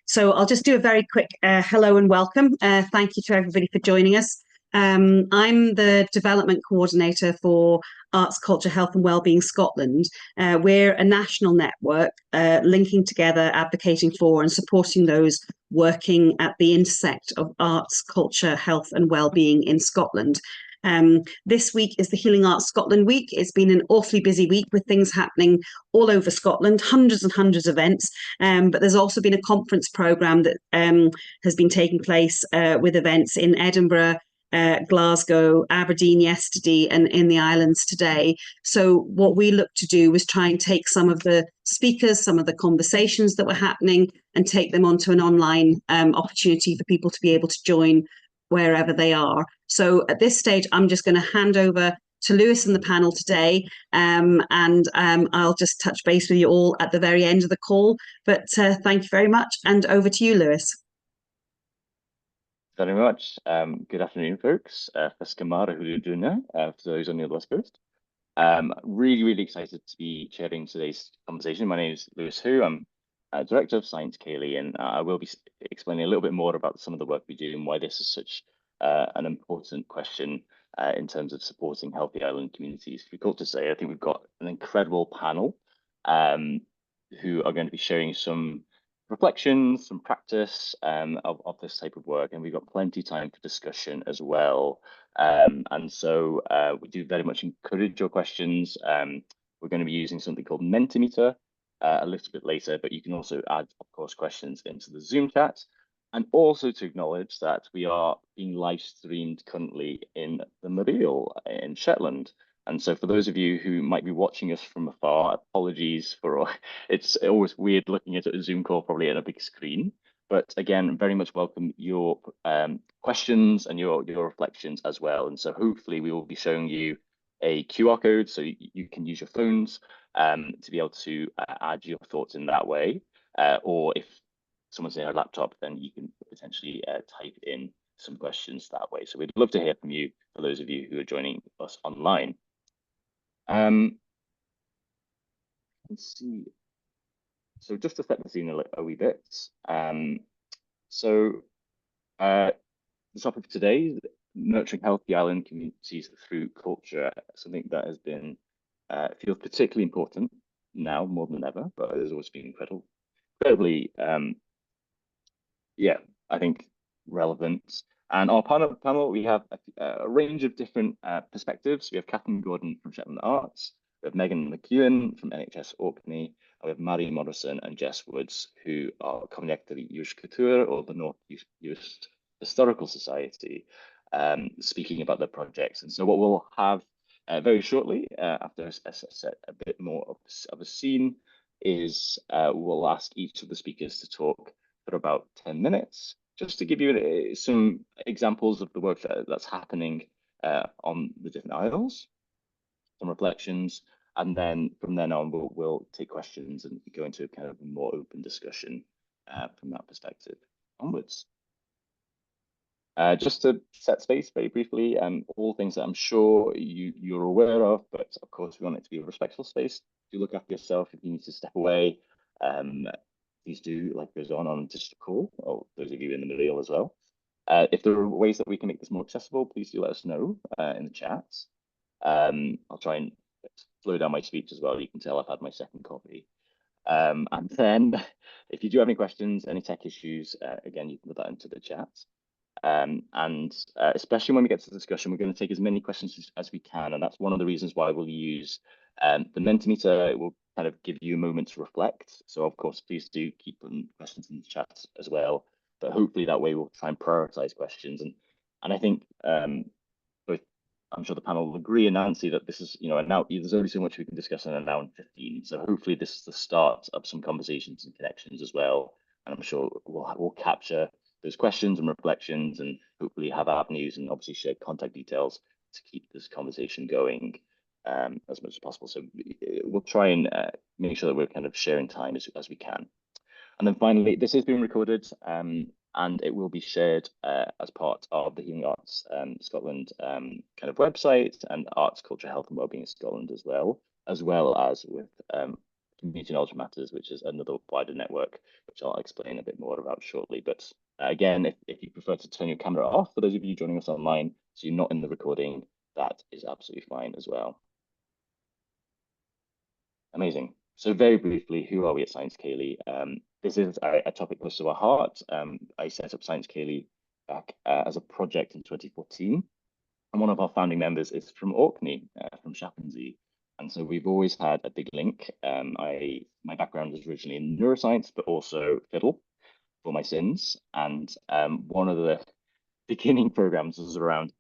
So I'll just do a very quick hello and welcome. Thank you to everybody for joining us. I'm the development coordinator for Arts, Culture, Health and Wellbeing Scotland. We're a national network linking together, advocating for and supporting those working at the intersect of arts, culture, health and wellbeing in Scotland. This week is the Healing Arts Scotland Week. It's been an awfully busy week with things happening all over Scotland, hundreds and hundreds of events. But there's also been a conference programme that has been taking place with events in Edinburgh, Glasgow, Aberdeen yesterday, and in the islands today. So what we look to do was try and take some of the speakers, some of the conversations that were happening, and take them onto an online opportunity for people to be able to join wherever they are. So at this stage, I'm just going to hand over to Lewis and the panel today, and I'll just touch base with you all at the very end of the call. But thank you very much, and over to you, Lewis. Very much. Good afternoon, folks. Fiskamara Huruduna, for those on the West Coast. Really excited to be sharing today's conversation. My name is Lewis Hou. I'm Director of Science Ceilidh, and I will be explaining a little bit more about some of the work we do and why this is such an important question in terms of supporting healthy island communities. Difficult to say. I think we've got an incredible panel who are going to be sharing some reflections, some practice of this type of work, and we've got plenty of time for discussion as well. And so we do very much encourage your questions. We're going to be using something called Mentimeter a little bit later, but you can also add, of course, questions into the Zoom chat. And also to acknowledge that we are being live streamed currently in the Mairi in Shetland. And so for those of you who might be watching us from afar, apologies for, it's always weird looking at a Zoom call probably on a big screen. But again, very much welcome your questions and your reflections as well. And so hopefully we will be showing you a QR code so you can use your phones to be able to add your thoughts in that way. Or if someone's in a laptop, then you can potentially type in some questions that way. So we'd love to hear from you for those of you who are joining us online. Let's see. So just to set the scene a wee bit. So the topic of today, nurturing healthy island communities through culture, something that has been feels particularly important now more than ever, but it has always been incredibly, yeah, I think relevant. And our panel, we have a range of different perspectives. We have Kathryn Gordon from Shetland Arts, we have Meghan McEwen from NHS Orkney, and we have Mairi Morrison and Jess Woods, who are connected to the Uist or the North Uist Historical Society, speaking about their projects. And so what we'll have very shortly, after I set a bit more of a scene, is we'll ask each of the speakers to talk for about 10 minutes, just to give you some examples of the work that's happening on the different isles, some reflections, and then from then on we'll take questions and go into kind of a more open discussion from that perspective onwards. Just to set space very briefly, all things that I'm sure you're aware of, but of course we want it to be a respectful space. Do look after yourself if you need to step away. Please do, like goes on just a call, or those of you in the middle as well. If there are ways that we can make this more accessible, please do let us know in the chat. I'll try and slow down my speech as well. You can tell I've had my second coffee. And then if you do have any questions, any tech issues, again, you can put that into the chat. And especially when we get to the discussion, we're going to take as many questions as we can. And that's one of the reasons why we'll use the Mentimeter. It will kind of give you a moment to reflect. So of course, please do keep putting questions in the chat as well. But hopefully that way we'll try and prioritize questions. And I think both, I'm sure the panel will agree, and Nancy, that this is, now there's only so much we can discuss in an hour and 15. So hopefully this is the start of some conversations and connections as well. And I'm sure we'll capture those questions and reflections, and hopefully have avenues and obviously share contact details to keep this conversation going as much as possible. So we'll try and make sure that we're kind of sharing time as we can. And then finally, this is being recorded and it will be shared as part of the Healing Arts Scotland kind of website, and Arts, Culture, Health and Wellbeing in Scotland as well as with Community Knowledge Matters, which is another wider network, which I'll explain a bit more about shortly. But again, if you prefer to turn your camera off, for those of you joining us online, so you're not in the recording, that is absolutely fine as well. Amazing. So very briefly, who are we at Science Ceilidh? This is a topic close to our heart. I set up Science Ceilidh back as a project in 2014. And one of our founding members is from Orkney, from Shetland. And so we've always had a big link. My background was originally in neuroscience, but also fiddle for my sins. And one of the beginning programs was around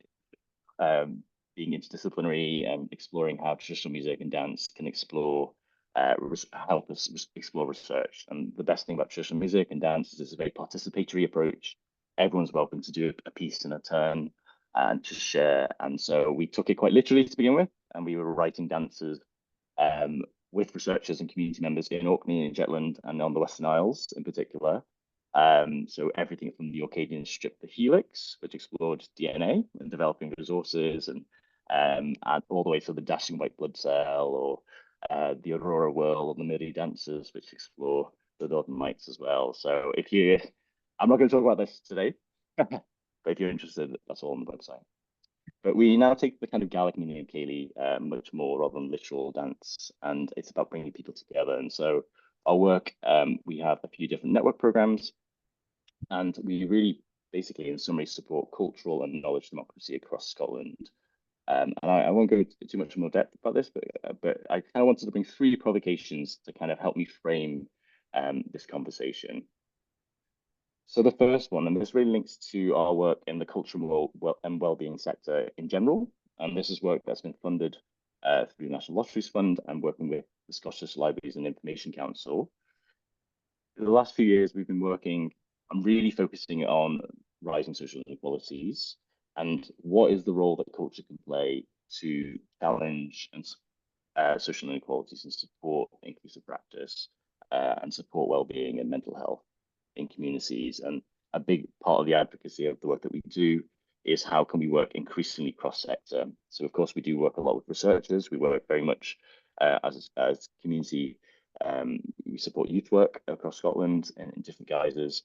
being interdisciplinary and exploring how traditional music and dance can help us explore research. And the best thing about traditional music and dance is it's a very participatory approach. Everyone's welcome to do a piece in a turn and to share. And so we took it quite literally to begin with, and we were writing dances with researchers and community members in Orkney and Shetland and on the Western Isles in particular. So everything from the Orcadian strip, the helix, which explored DNA and developing resources, and all the way to the dashing white blood cell, or the Aurora whirl, and the Mairi dancers, which explore the Northern Lights as well. So I'm not going to talk about this today, but if you're interested, that's all on the website. But we now take the kind of Gaelic meaning of Ceilidh much more rather than literal dance, and it's about bringing people together. And so our work, we have a few different network programs, and we really basically, in summary, support cultural and knowledge democracy across Scotland. And I won't go into too much more depth about this, but I kind of wanted to bring 3 provocations to kind of help me frame this conversation. So the first one, and this really links to our work in the cultural and wellbeing sector in general, and this is work that's been funded through the National Lotteries Fund and working with the Scottish Libraries and Information Council. In the last few years, we've been working on really focusing on rising social inequalities and what is the role that culture can play to challenge and social inequalities and support inclusive practice and support well-being and mental health in communities. And a big part of the advocacy of the work that we do is how can we work increasingly cross-sector. So of course we do work a lot with researchers. We work very much as community. We support youth work across Scotland in different guises.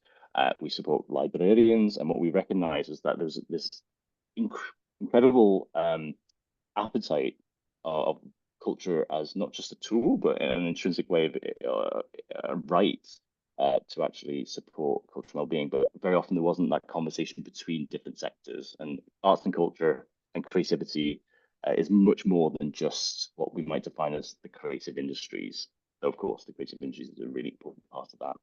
We support librarians, and what we recognise is that there's this incredible appetite of culture as not just a tool, but an intrinsic way of a right to actually support cultural well-being. But very often there wasn't that conversation between different sectors, and arts and culture and creativity is much more than just what we might define as the creative industries. Though, of course, the creative industries is a really important part of that.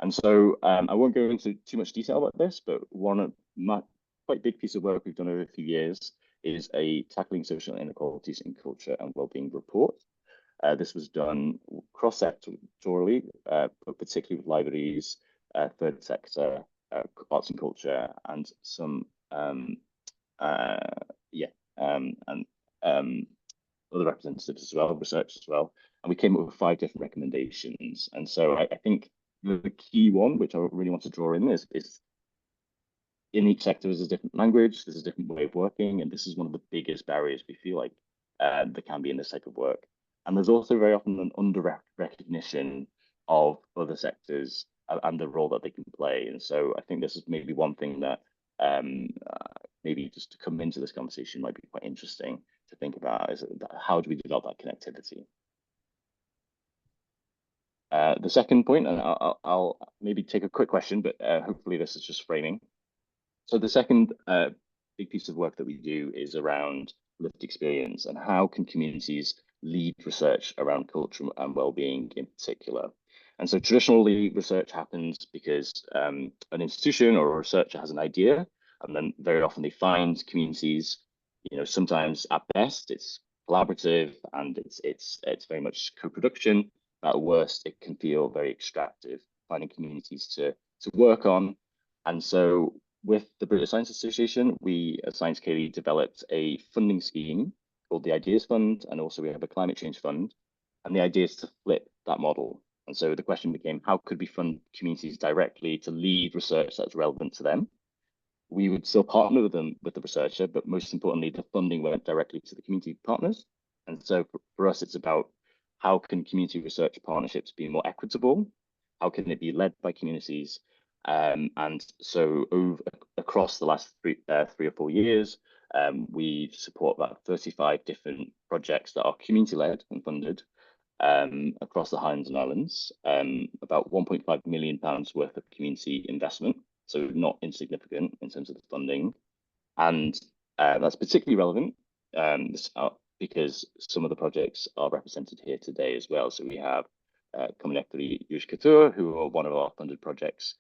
And so I won't go into too much detail about this, but one of my quite big piece of work we've done over a few years is a Tackling Social Inequalities in Culture and Wellbeing report. This was done cross-sectorally, but particularly with libraries, third sector, arts and culture, and some other representatives as well, research as well. And we came up with 5 different recommendations. And so I think the key one, which I really want to draw in, is in each sector there's a different language, there's a different way of working, and this is one of the biggest barriers we feel like there can be in this type of work. And there's also very often an under-recognition of other sectors and the role that they can play. And so I think this is maybe one thing that maybe just to come into this conversation might be quite interesting to think about, is how do we develop that connectivity? The second point, and I'll maybe take a quick question, but hopefully this is just framing. So the second big piece of work that we do is around lived experience and how can communities lead research around culture and well-being in particular. And so traditionally research happens because an institution or a researcher has an idea, and then very often they find communities, sometimes at best it's collaborative and it's very much co-production. At worst, it can feel very extractive, finding communities to work on. And so with the British Science Association, we at Science Ceilidh developed a funding scheme called the Ideas Fund, and also we have a climate change fund. And the idea is to flip that model. And so the question became, how could we fund communities directly to lead research that's relevant to them? We would still partner with them, with the researcher, but most importantly, the funding went directly to the community partners. And so for us, it's about how can community research partnerships be more equitable? How can it be led by communities? And so across the last 3 or 4 years, we support about 35 different projects that are community-led and funded across the Highlands and Islands, about £1.5 million worth of community investment, so not insignificant in terms of the funding. And that's particularly relevant because some of the projects are represented here today as well. So we have Comann Uist, who are one of our funded projects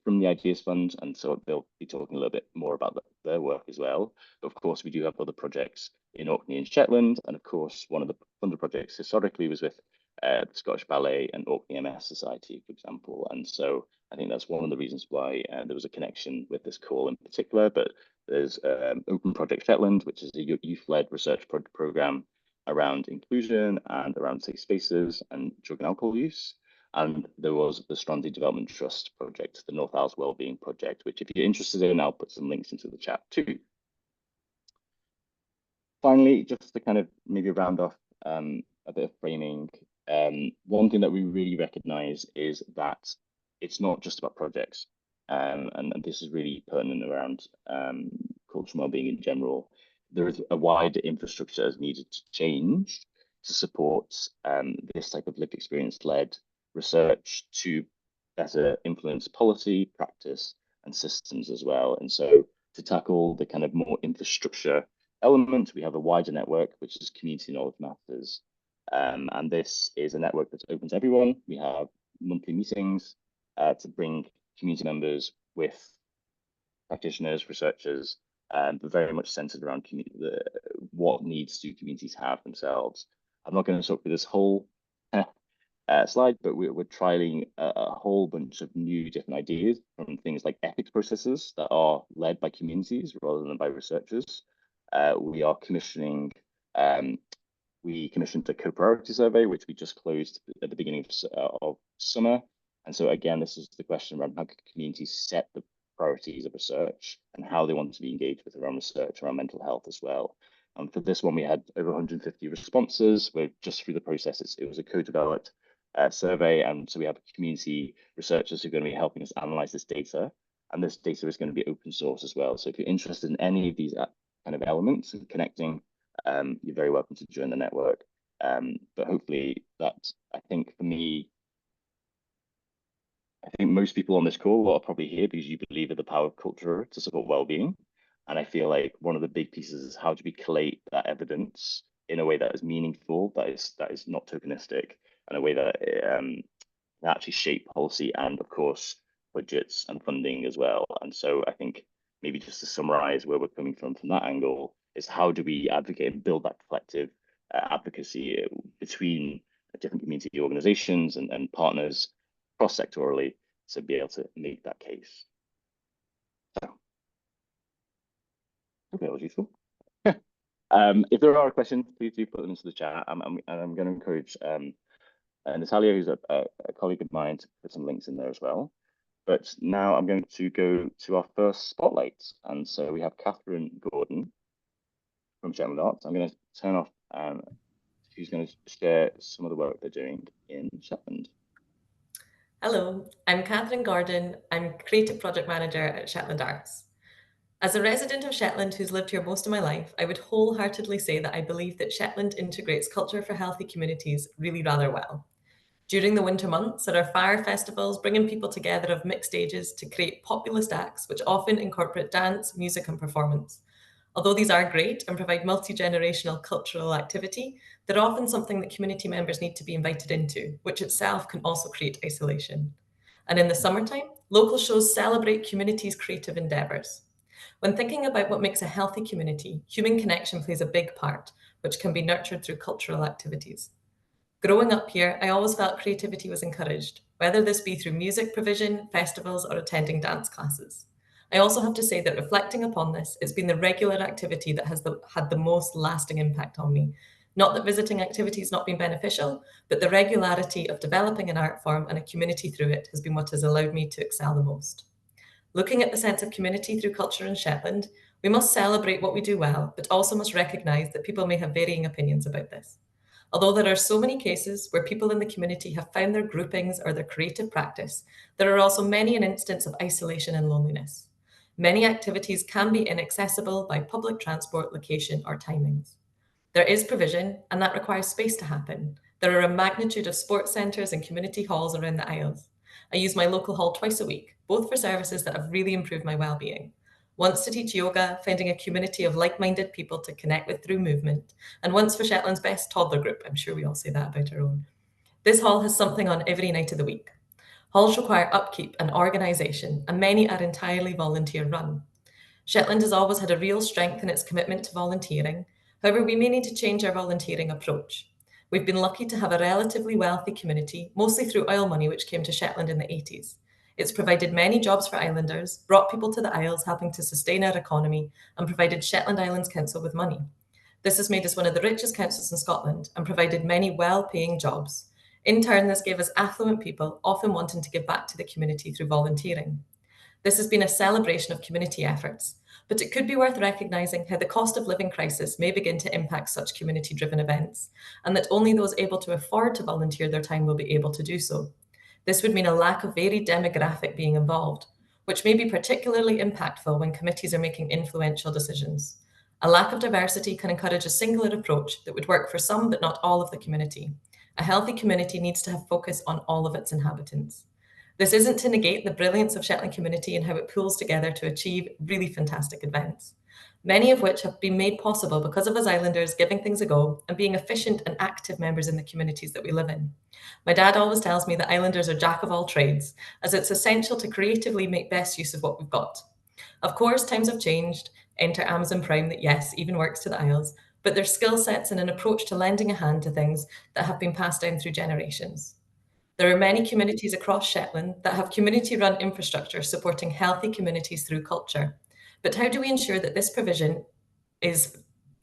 from the Ideas Fund, and so they'll be talking a little bit more about their work as well. But of course, we do have other projects in Orkney and Shetland, and of course, one of the funded projects historically was with the Scottish Ballet and Orkney MS Society, for example. And so I think that's one of the reasons why there was a connection with this call in particular. But there's Open Project Shetland, which is a youth-led research program around inclusion and around safe spaces and drug and alcohol use. And there was the Trustee Development Trust project, the North Isles Wellbeing project, which if you're interested in, I'll put some links into the chat too. Finally, just to kind of maybe round off a bit of framing, one thing that we really recognize is that it's not just about projects. And this is really pertinent around cultural wellbeing in general. There is a wider infrastructure that's needed to change to support this type of lived experience-led research to better influence policy, practice, and systems as well. And so to tackle the kind of more infrastructure element, we have a wider network, which is Community Knowledge Matters. And this is a network that's open to everyone. We have monthly meetings to bring community members with practitioners, researchers, but very much centered around what needs do communities have themselves. I'm not going to talk through this whole slide, but we're trialing a whole bunch of new different ideas, from things like ethics processes that are led by communities rather than by researchers. We are commissioning, we commissioned a co-priority survey, which we just closed at the beginning of summer. And so again, this is the question around how can communities set the priorities of research and how they want to be engaged with around research, around mental health as well. And for this one, we had over 150 responses. We're just through the process. It was a co-developed survey. And so we have community researchers who are going to be helping us analyze this data. And this data is going to be open source as well. So if you're interested in any of these kind of elements and connecting, you're very welcome to join the network. But hopefully that, I think for me, I think most people on this call are probably here because you believe in the power of culture to support well-being. And I feel like one of the big pieces is how do we collate that evidence in a way that is meaningful, that is not tokenistic, and a way that can actually shape policy and, of course, budgets and funding as well. And so I think maybe just to summarize where we're coming from that angle is how do we advocate and build that collective advocacy between different community organizations and partners cross-sectorally to be able to make that case. So, okay, that was useful. If there are questions, please do put them into the chat. I'm going to encourage Natalia, who's a colleague of mine, to put some links in there as well. But now I'm going to go to our first spotlight. And so we have Kathryn Gordon from Shetland Arts. I'm going to turn off who's going to share some of the work they're doing in Shetland. Hello, I'm Kathryn Gordon. I'm Creative Project Manager at Shetland Arts. As a resident of Shetland who's lived here most of my life, I would wholeheartedly say that I believe that Shetland integrates culture for healthy communities really rather well. During the winter months, there are fire festivals bringing people together of mixed ages to create populist acts, which often incorporate dance, music, and performance. Although these are great and provide multi-generational cultural activity, they're often something that community members need to be invited into, which itself can also create isolation. And in the summertime, local shows celebrate communities' creative endeavours. When thinking about what makes a healthy community, human connection plays a big part, which can be nurtured through cultural activities. Growing up here, I always felt creativity was encouraged, whether this be through music provision, festivals, or attending dance classes. I also have to say that reflecting upon this, it's been the regular activity that has had the most lasting impact on me. Not that visiting activity has not been beneficial, but the regularity of developing an art form and a community through it has been what has allowed me to excel the most. Looking at the sense of community through culture in Shetland, we must celebrate what we do well, but also must recognise that people may have varying opinions about this. Although there are so many cases where people in the community have found their groupings or their creative practice, there are also many an instance of isolation and loneliness. Many activities can be inaccessible by public transport, location, or timings. There is provision, and that requires space to happen. There are a magnitude of sports centres and community halls around the Isles. I use my local hall twice a week, both for services that have really improved my well-being. Once to teach yoga, finding a community of like-minded people to connect with through movement, and once for Shetland's best toddler group. I'm sure we all say that about our own. This hall has something on every night of the week. Halls require upkeep and organisation, and many are entirely volunteer-run. Shetland has always had a real strength in its commitment to volunteering. However, we may need to change our volunteering approach. We've been lucky to have a relatively wealthy community, mostly through oil money which came to Shetland in the 80s. It's provided many jobs for islanders, brought people to the Isles, helping to sustain our economy, and provided Shetland Islands Council with money. This has made us one of the richest councils in Scotland and provided many well-paying jobs. In turn, this gave us affluent people, often wanting to give back to the community through volunteering. This has been a celebration of community efforts, but it could be worth recognising how the cost of living crisis may begin to impact such community-driven events, and that only those able to afford to volunteer their time will be able to do so. This would mean a lack of varied demographic being involved, which may be particularly impactful when committees are making influential decisions. A lack of diversity can encourage a singular approach that would work for some but not all of the community. A healthy community needs to have focus on all of its inhabitants. This isn't to negate the brilliance of Shetland community and how it pulls together to achieve really fantastic events, many of which have been made possible because of us islanders giving things a go and being efficient and active members in the communities that we live in. My dad always tells me that islanders are jack of all trades, as it's essential to creatively make best use of what we've got. Of course, times have changed. Enter Amazon Prime that, yes, even works to the Isles, but there's skill sets and an approach to lending a hand to things that have been passed down through generations. There are many communities across Shetland that have community-run infrastructure supporting healthy communities through culture. But how do we ensure that this provision is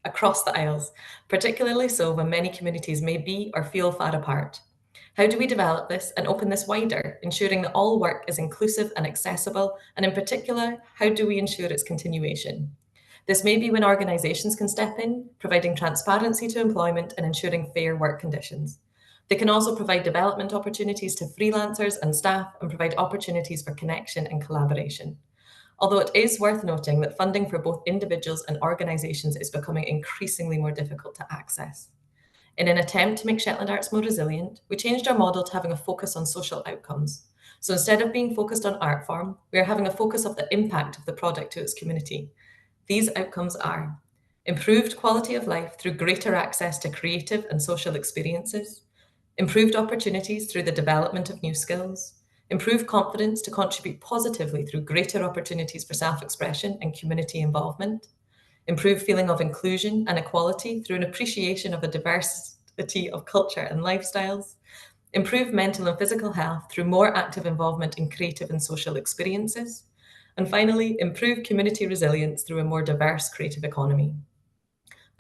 across the Isles, particularly so when many communities may be or feel far apart? How do we develop this and open this wider, ensuring that all work is inclusive and accessible? And in particular, how do we ensure its continuation? This may be when organisations can step in, providing transparency to employment and ensuring fair work conditions. They can also provide development opportunities to freelancers and staff and provide opportunities for connection and collaboration. Although it is worth noting that funding for both individuals and organisations is becoming increasingly more difficult to access. In an attempt to make Shetland Arts more resilient, we changed our model to having a focus on social outcomes. So instead of being focused on art form, we are having a focus of the impact of the product to its community. These outcomes are improved quality of life through greater access to creative and social experiences, improved opportunities through the development of new skills, improved confidence to contribute positively through greater opportunities for self-expression and community involvement, improved feeling of inclusion and equality through an appreciation of a diversity of culture and lifestyles, improved mental and physical health through more active involvement in creative and social experiences, and finally, improved community resilience through a more diverse creative economy.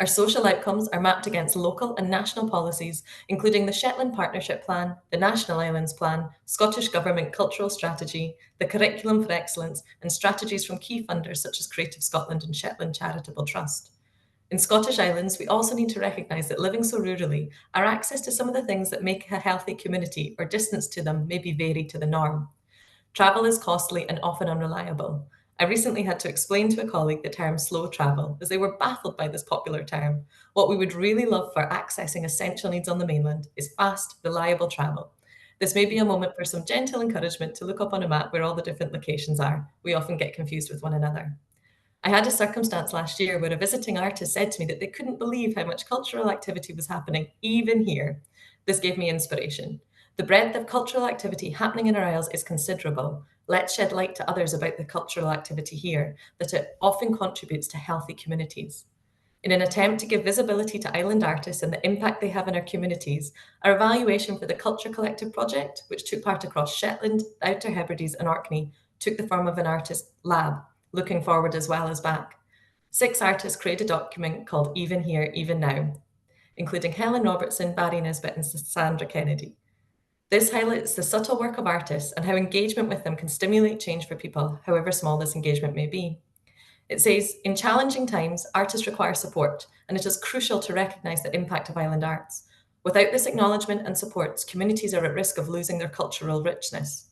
Our social outcomes are mapped against local and national policies, including the Shetland Partnership Plan, the National Islands Plan, Scottish Government Cultural Strategy, the Curriculum for Excellence, and strategies from key funders such as Creative Scotland and Shetland Charitable Trust. In Scottish Islands, we also need to recognise that living so rurally, our access to some of the things that make a healthy community or distance to them may be varied to the norm. Travel is costly and often unreliable. I recently had to explain to a colleague the term slow travel, as they were baffled by this popular term. What we would really love for accessing essential needs on the mainland is fast, reliable travel. This may be a moment for some gentle encouragement to look up on a map where all the different locations are. We often get confused with one another. I had a circumstance last year where a visiting artist said to me that they couldn't believe how much cultural activity was happening, even here. This gave me inspiration. The breadth of cultural activity happening in our Isles is considerable. Let's shed light to others about the cultural activity here, that it often contributes to healthy communities. In an attempt to give visibility to island artists and the impact they have in our communities, our evaluation for the Culture Collective project, which took part across Shetland, the Outer Hebrides and Orkney, took the form of an artist lab, looking forward as well as back. 6 artists created a document called Even Here, Even Now, including Helen Robertson, Barry Nisbet and Sandra Kennedy. This highlights the subtle work of artists and how engagement with them can stimulate change for people, however small this engagement may be. It says, in challenging times, artists require support, and it is crucial to recognise the impact of island arts. Without this acknowledgement and support, communities are at risk of losing their cultural richness.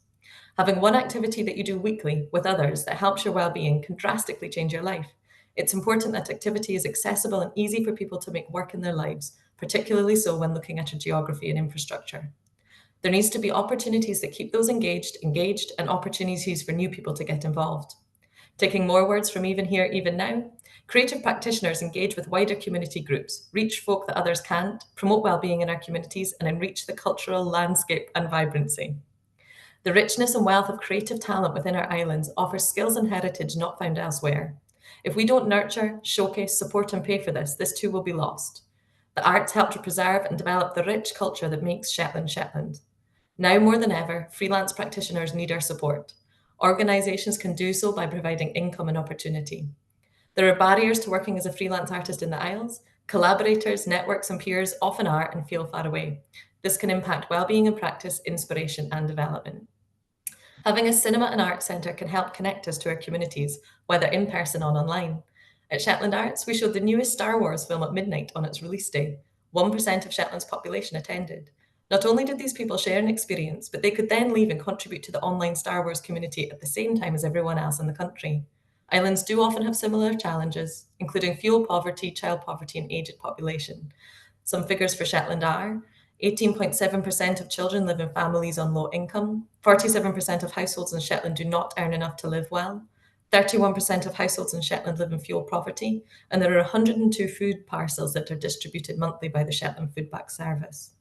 Having one activity that you do weekly with others that helps your well-being can drastically change your life. It's important that activity is accessible and easy for people to make work in their lives, particularly so when looking at a geography and infrastructure. There needs to be opportunities that keep those engaged, and opportunities for new people to get involved. Taking more words from Even Here, Even Now, creative practitioners engage with wider community groups, reach folk that others can't, promote well-being in our communities, and enrich the cultural landscape and vibrancy. The richness and wealth of creative talent within our islands offers skills and heritage not found elsewhere. If we don't nurture, showcase, support, and pay for this too will be lost. The arts help to preserve and develop the rich culture that makes Shetland Shetland. Now more than ever, freelance practitioners need our support. Organisations can do so by providing income and opportunity. There are barriers to working as a freelance artist in the Isles. Collaborators, networks, and peers often are and feel far away. This can impact well-being and practice, inspiration, and development. Having a cinema and arts centre can help connect us to our communities, whether in person or online. At Shetland Arts, we showed the newest Star Wars film at midnight on its release day. 1% of Shetland's population attended. Not only did these people share an experience, but they could then leave and contribute to the online Star Wars community at the same time as everyone else in the country. Islands do often have similar challenges, including fuel poverty, child poverty, and aged population. Some figures for Shetland are 18.7% of children live in families on low income, 47% of households in Shetland do not earn enough to live well, 31% of households in Shetland live in fuel poverty, and there are 102 food parcels that are distributed monthly by the Shetland Food Bank Service.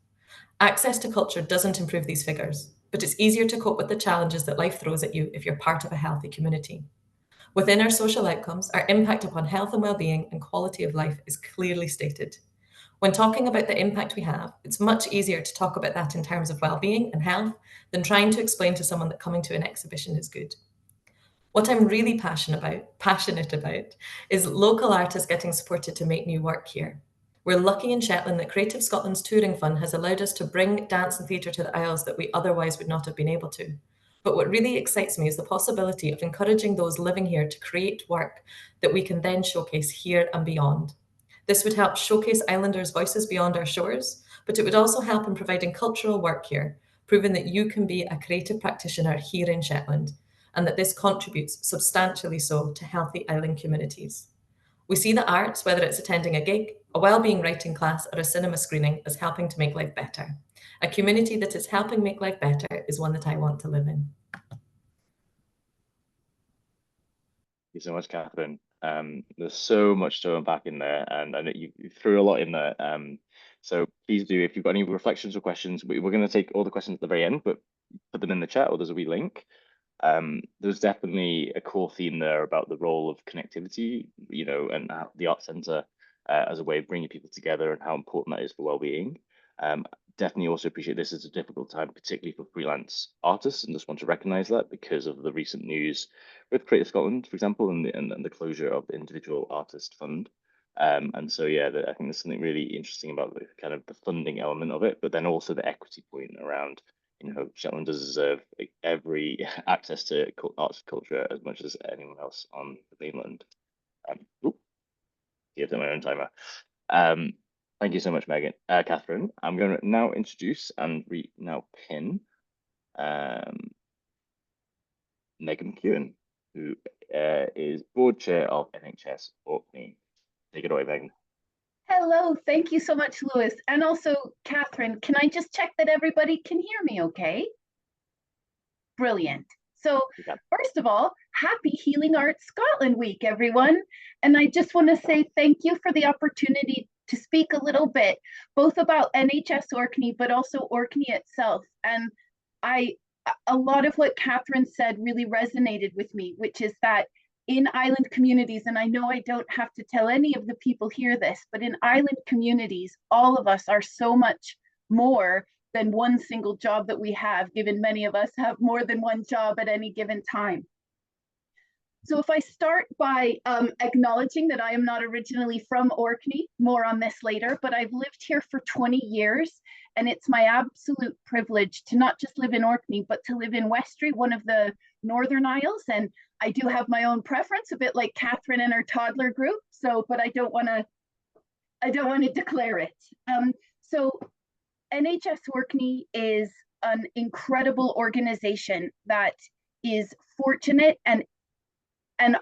Access to culture doesn't improve these figures, but it's easier to cope with the challenges that life throws at you if you're part of a healthy community. Within our social outcomes, our impact upon health and well-being and quality of life is clearly stated. When talking about the impact we have, it's much easier to talk about that in terms of well-being and health than trying to explain to someone that coming to an exhibition is good. What I'm really passionate about is local artists getting supported to make new work here. We're lucky in Shetland that Creative Scotland's touring fund has allowed us to bring dance and theatre to the Isles that we otherwise would not have been able to. But what really excites me is the possibility of encouraging those living here to create work that we can then showcase here and beyond. This would help showcase islanders' voices beyond our shores, but it would also help in providing cultural work here, proving that you can be a creative practitioner here in Shetland, and that this contributes substantially so to healthy island communities. We see the arts, whether it's attending a gig, a wellbeing writing class, or a cinema screening, as helping to make life better. A community that is helping make life better is one that I want to live in. Thank you so much, Kathryn. There's so much to unpack in there, and I know you threw a lot in there. So please do, if you've got any reflections or questions, we're going to take all the questions at the very end, but put them in the chat or there's a wee link. There's definitely a core theme there about the role of connectivity, you know, and the Arts Centre as a way of bringing people together and how important that is for well-being. Definitely also appreciate this is a difficult time, particularly for freelance artists, and just want to recognise that because of the recent news with Creative Scotland, for example, and the closure of the Individual Artist Fund. And so, yeah, I think there's something really interesting about the kind of the funding element of it, but then also the equity point around, you know, Shetland does deserve every access to arts and culture as much as anyone else on the mainland. Give them my own timer. Thank you so much, Meghan. Kathryn, I'm going to now introduce and now pin Meghan McEwen, who is board chair of NHS Orkney. Take it away, Meghan. Hello, thank you so much, Lewis. And also, Kathryn, can I just check that everybody can hear me okay? Brilliant. So first of all, happy Healing Arts Scotland Week, everyone. And I just want to say thank you for the opportunity to speak a little bit, both about NHS Orkney, but also Orkney itself. And a lot of what Kathryn said really resonated with me, which is that in island communities, and I know I don't have to tell any of the people here this, but in island communities, all of us are so much more than one single job that we have, given many of us have more than one job at any given time. So if I start by acknowledging that I am not originally from Orkney, more on this later, but I've lived here for 20 years, and it's my absolute privilege to not just live in Orkney, but to live in Westray, one of the Northern Isles. And I do have my own preference, a bit like Kathryn and her toddler group. So, but I don't want to declare it. So NHS Orkney is an incredible organization that is fortunate and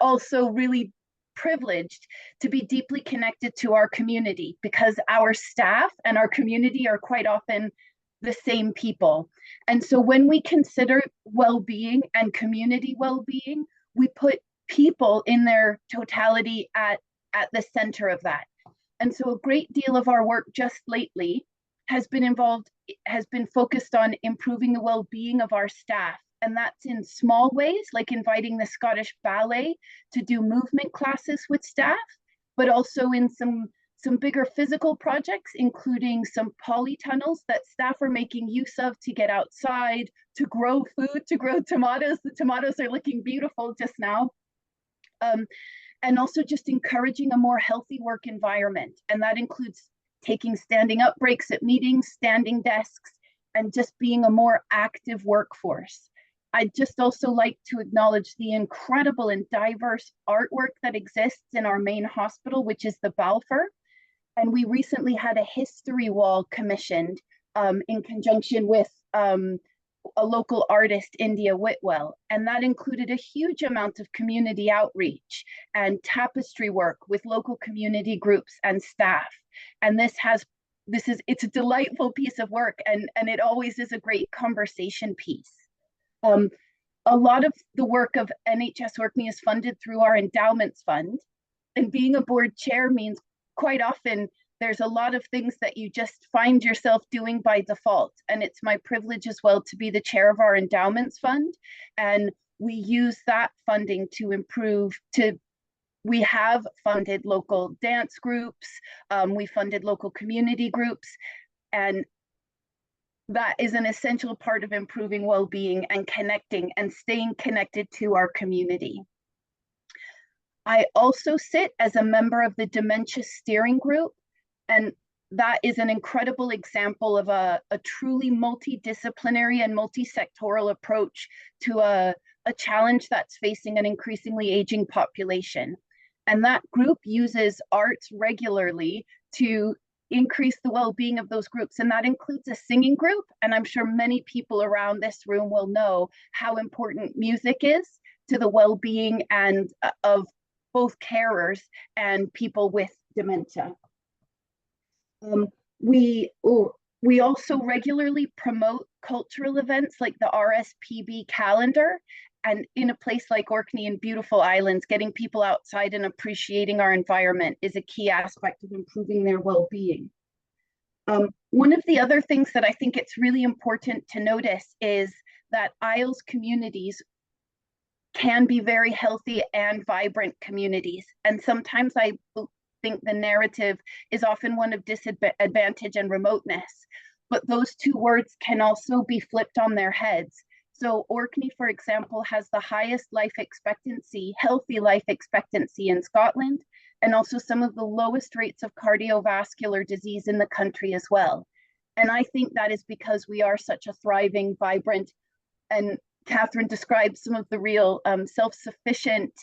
also really privileged to be deeply connected to our community, because our staff and our community are quite often the same people. And so when we consider well-being and community well-being, we put people in their totality at the center of that. And so a great deal of our work just lately has been focused on improving the well-being of our staff. And that's in small ways, like inviting the Scottish Ballet to do movement classes with staff, but also in some bigger physical projects, including some polytunnels that staff are making use of to get outside, to grow food, to grow tomatoes. The tomatoes are looking beautiful just now. And also just encouraging a more healthy work environment. And that includes taking standing up breaks at meetings, standing desks, and just being a more active workforce. I'd just also like to acknowledge the incredible and diverse artwork that exists in our main hospital, which is the Balfour. And we recently had a history wall commissioned in conjunction with a local artist, India Whitwell. And that included a huge amount of community outreach and tapestry work with local community groups and staff. And it's a delightful piece of work, and it always is a great conversation piece. A lot of the work of NHS Orkney is funded through our endowments fund, and being a board chair means quite often there's a lot of things that you just find yourself doing by default. And it's my privilege as well to be the chair of our endowments fund. And we use that funding to we have funded local dance groups, we funded local community groups, and that is an essential part of improving well-being and connecting and staying connected to our community. I also sit as a member of the Dementia Steering Group, and that is an incredible example of a truly multidisciplinary and multi-sectoral approach to a challenge that's facing an increasingly aging population. And that group uses arts regularly to increase the well-being of those groups. And that includes a singing group. And I'm sure many people around this room will know how important music is to the well-being and of both carers and people with dementia. We also regularly promote cultural events like the RSPB calendar. And in a place like Orkney and beautiful islands, getting people outside and appreciating our environment is a key aspect of improving their well-being. One of the other things that I think it's really important to notice is that Isles communities can be very healthy and vibrant communities. And sometimes I think the narrative is often one of disadvantage and remoteness, but those two words can also be flipped on their heads. So Orkney, for example, has the highest life expectancy, healthy life expectancy in Scotland, and also some of the lowest rates of cardiovascular disease in the country as well. And I think that is because we are such a thriving, vibrant, and Kathryn described some of the real self-sufficient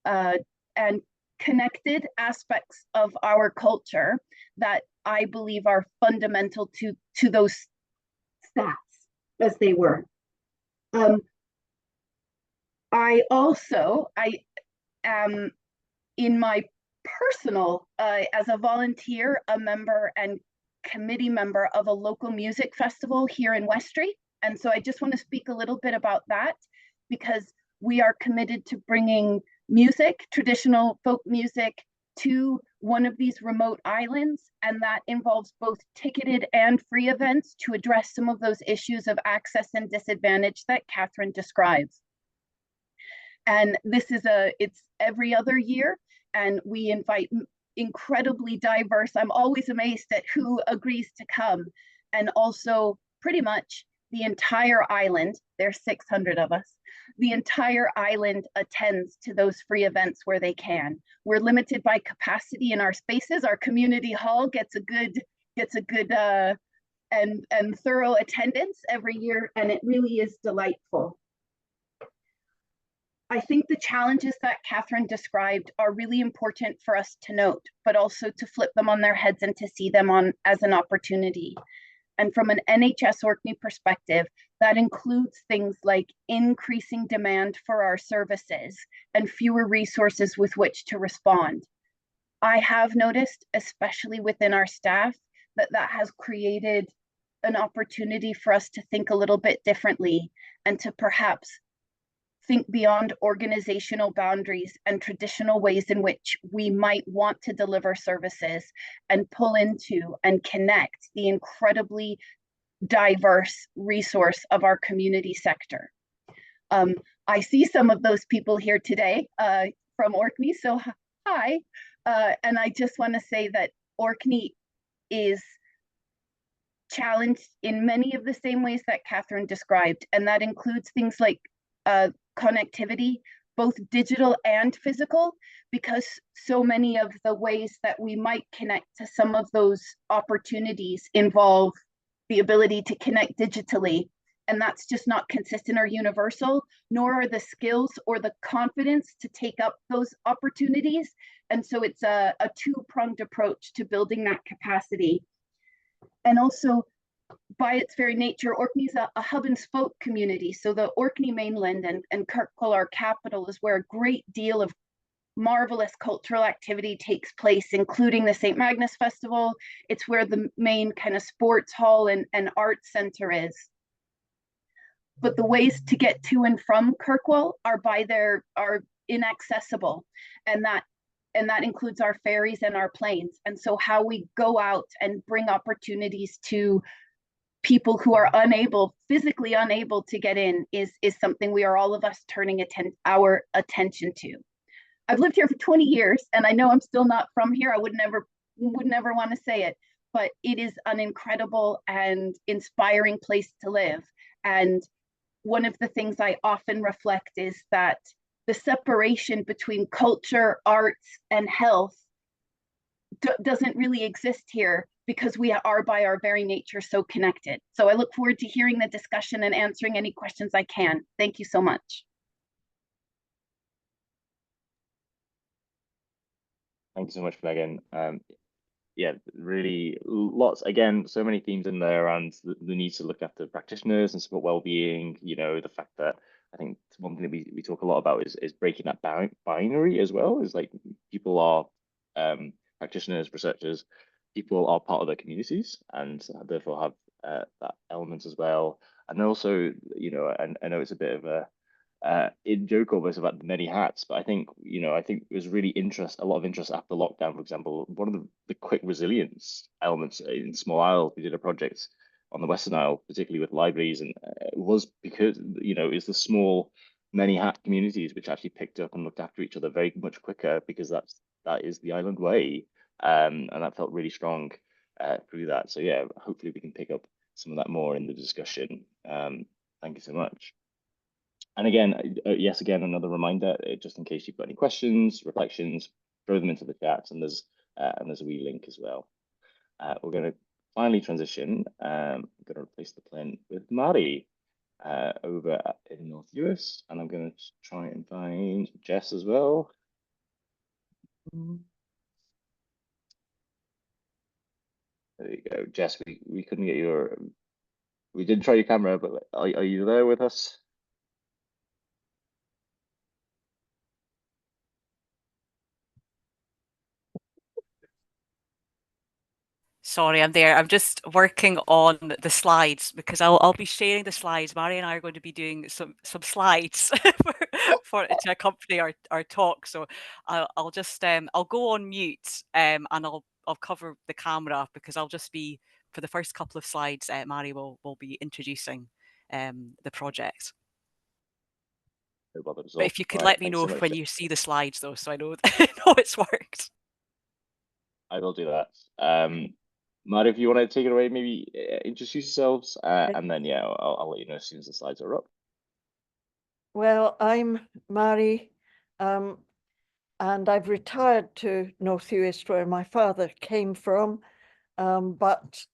and connected aspects of our culture that I believe are fundamental to those stats as they were. I am in my personal, as a volunteer, a member and committee member of a local music festival here in Westry. And so I just want to speak a little bit about that, because we are committed to bringing music, traditional folk music, to one of these remote islands. And that involves both ticketed and free events to address some of those issues of access and disadvantage that Kathryn describes. And it's every other year, and we invite incredibly diverse. I'm always amazed at who agrees to come. And also pretty much the entire island, there's 600 of us, the entire island attends to those free events where they can. We're limited by capacity in our spaces. Our community hall gets a good and thorough attendance every year, and it really is delightful. I think the challenges that Kathryn described are really important for us to note, but also to flip them on their heads and to see them as an opportunity. And from an NHS Orkney perspective, that includes things like increasing demand for our services and fewer resources with which to respond. I have noticed, especially within our staff, that has created an opportunity for us to think a little bit differently and to perhaps think beyond organizational boundaries and traditional ways in which we might want to deliver services and pull into and connect the incredibly diverse resource of our community sector. I see some of those people here today from Orkney, so hi. And I just want to say that Orkney is challenged in many of the same ways that Kathryn described, and that includes things like connectivity, both digital and physical, because so many of the ways that we might connect to some of those opportunities involve the ability to connect digitally, and that's just not consistent or universal, nor are the skills or the confidence to take up those opportunities. And so it's a two-pronged approach to building that capacity. And also, by its very nature, Orkney is a hub and spoke community. So the Orkney mainland and Kirkwall, our capital, is where a great deal of marvelous cultural activity takes place, including the St. Magnus Festival. It's where the main kind of sports hall and arts centre is. But the ways to get to and from Kirkwall are inaccessible, and that includes our ferries and our planes. And so how we go out and bring opportunities to people who are physically unable to get in is something we are, all of us, turning our attention to. I've lived here for 20 years, and I know I'm still not from here. I would never want to say it, but it is an incredible and inspiring place to live. And one of the things I often reflect is that the separation between culture, arts, and health doesn't really exist here, because we are, by our very nature, so connected. So I look forward to hearing the discussion and answering any questions I can. Thank you so much. Thank you so much, Meghan. Yeah, really lots, again, so many themes in there, and the need to look after practitioners and support well-being, the fact that I think one thing that we talk a lot about is breaking that binary as well, is like people are practitioners, researchers, people are part of their communities and therefore have that element as well. And also, and I know it's a bit of a in joke almost about the many hats, but I think it was really a lot of interest after lockdown. For example, one of the quick resilience elements in Small Isle, we did a project on the Western Isle, particularly with libraries, and it was because it's the small many hat communities which actually picked up and looked after each other very much quicker, because that is the island way, and that felt really strong through that. So yeah, hopefully we can pick up some of that more in the discussion. Thank you so much. And again, yes, again, another reminder, just in case you've got any questions, reflections, throw them into the chat, and there's a wee link as well. We're going to finally transition. I'm going to replace the plane with Mairi over in North Uist, and I'm going to try and find Jess as well. There you go, Jess. We couldn't get we did try your camera, but are you there with us? Sorry, I'm there. I'm just working on the slides, because I'll be sharing the slides. Mairi and I are going to be doing some slides to accompany our talk. So I'll just I'll go on mute and I'll cover the camera, because I'll just be, for the first couple of slides, Mairi will be introducing the project. But if you could let me know when you see the slides, though, so I know it's worked. I will do that. Mairi, if you want to take it away, maybe introduce yourselves, and then yeah, I'll let you know as soon as the slides are up. Well, I'm Mairi, and I've retired to North Uist, where my father came from, but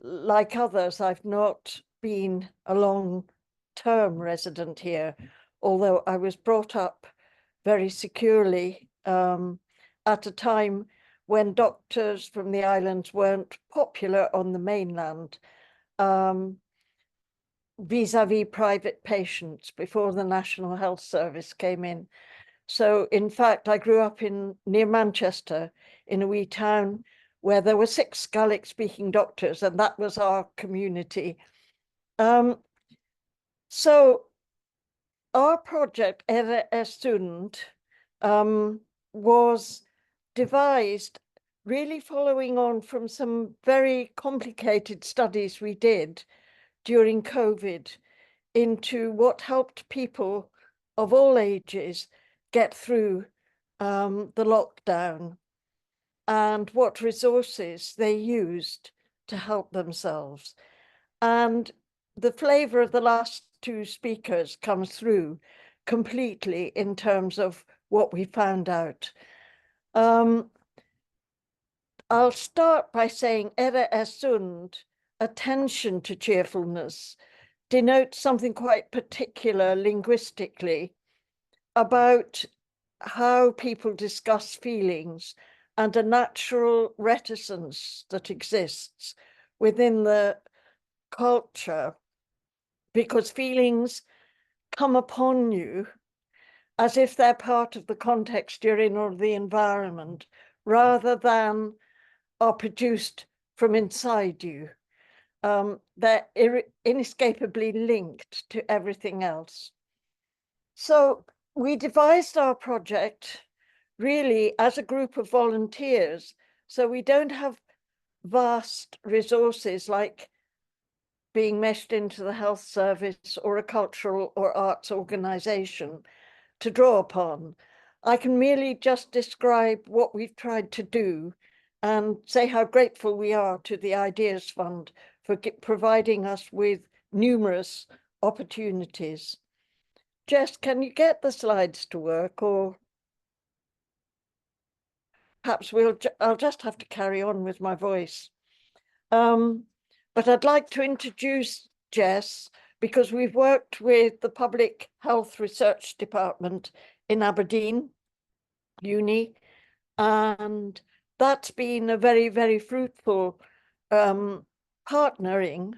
like others, I've not been a long-term resident here, although I was brought up very securely at a time when doctors from the islands weren't popular on the mainland, vis-a-vis private patients before the National Health Service came in. So in fact, I grew up near Manchester in a wee town where there were 6 Gaelic speaking doctors, and that was our community. So our project, Eire Estund, was devised really following on from some very complicated studies we did during COVID into what helped people of all ages get through the lockdown and what resources they used to help themselves. And the flavour of the last 2 speakers comes through completely in terms of what we found out. I'll start by saying Eire Estund, attention to cheerfulness, denotes something quite particular linguistically about how people discuss feelings and a natural reticence that exists within the culture, because feelings come upon you as if they're part of the context you're in or the environment, rather than are produced from inside you. They're inescapably linked to everything else. So we devised our project really as a group of volunteers. So we don't have vast resources like being meshed into the health service or a cultural or arts organisation to draw upon. I can merely just describe what we've tried to do and say how grateful we are to the Ideas Fund for providing us with numerous opportunities. Jess, can you get the slides to work, or perhaps I'll just have to carry on with my voice. But I'd like to introduce Jess because we've worked with the Public Health Research Department in Aberdeen Uni, and that's been a very, very fruitful partnering.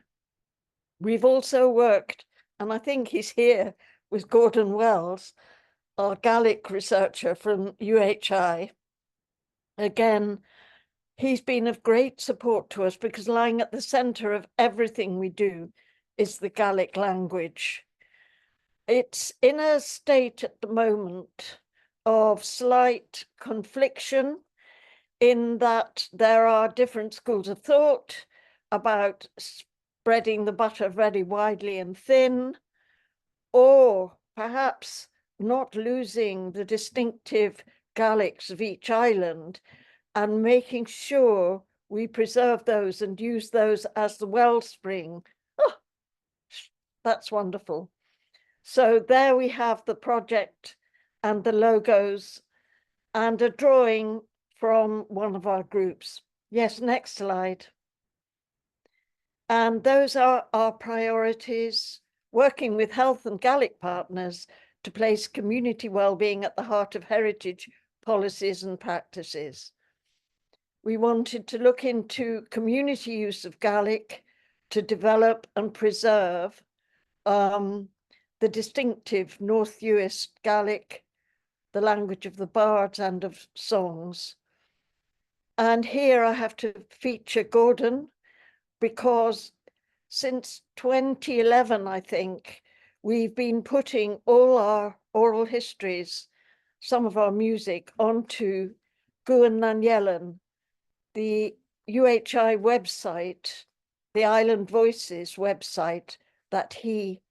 We've also worked, and I think he's here, with Gordon Wells, our Gaelic researcher from UHI. Again, he's been of great support to us because lying at the centre of everything we do is the Gaelic language. It's in a state at the moment of slight confliction in that there are different schools of thought about spreading the butter very widely and thin, or perhaps not losing the distinctive Gaelics of each island and making sure we preserve those and use those as the wellspring. Oh, that's wonderful. So there we have the project and the logos and a drawing from one of our groups. Yes, next slide. And those are our priorities, working with health and Gaelic partners to place community wellbeing at the heart of heritage policies and practices. We wanted to look into community use of Gaelic to develop and preserve the distinctive North Uist Gaelic, the language of the bards and of songs. And here I have to feature Gordon, because since 2011, I think, we've been putting all our oral histories, some of our music, onto Guan Nanyellan, the UHI website, the Island Voices website that he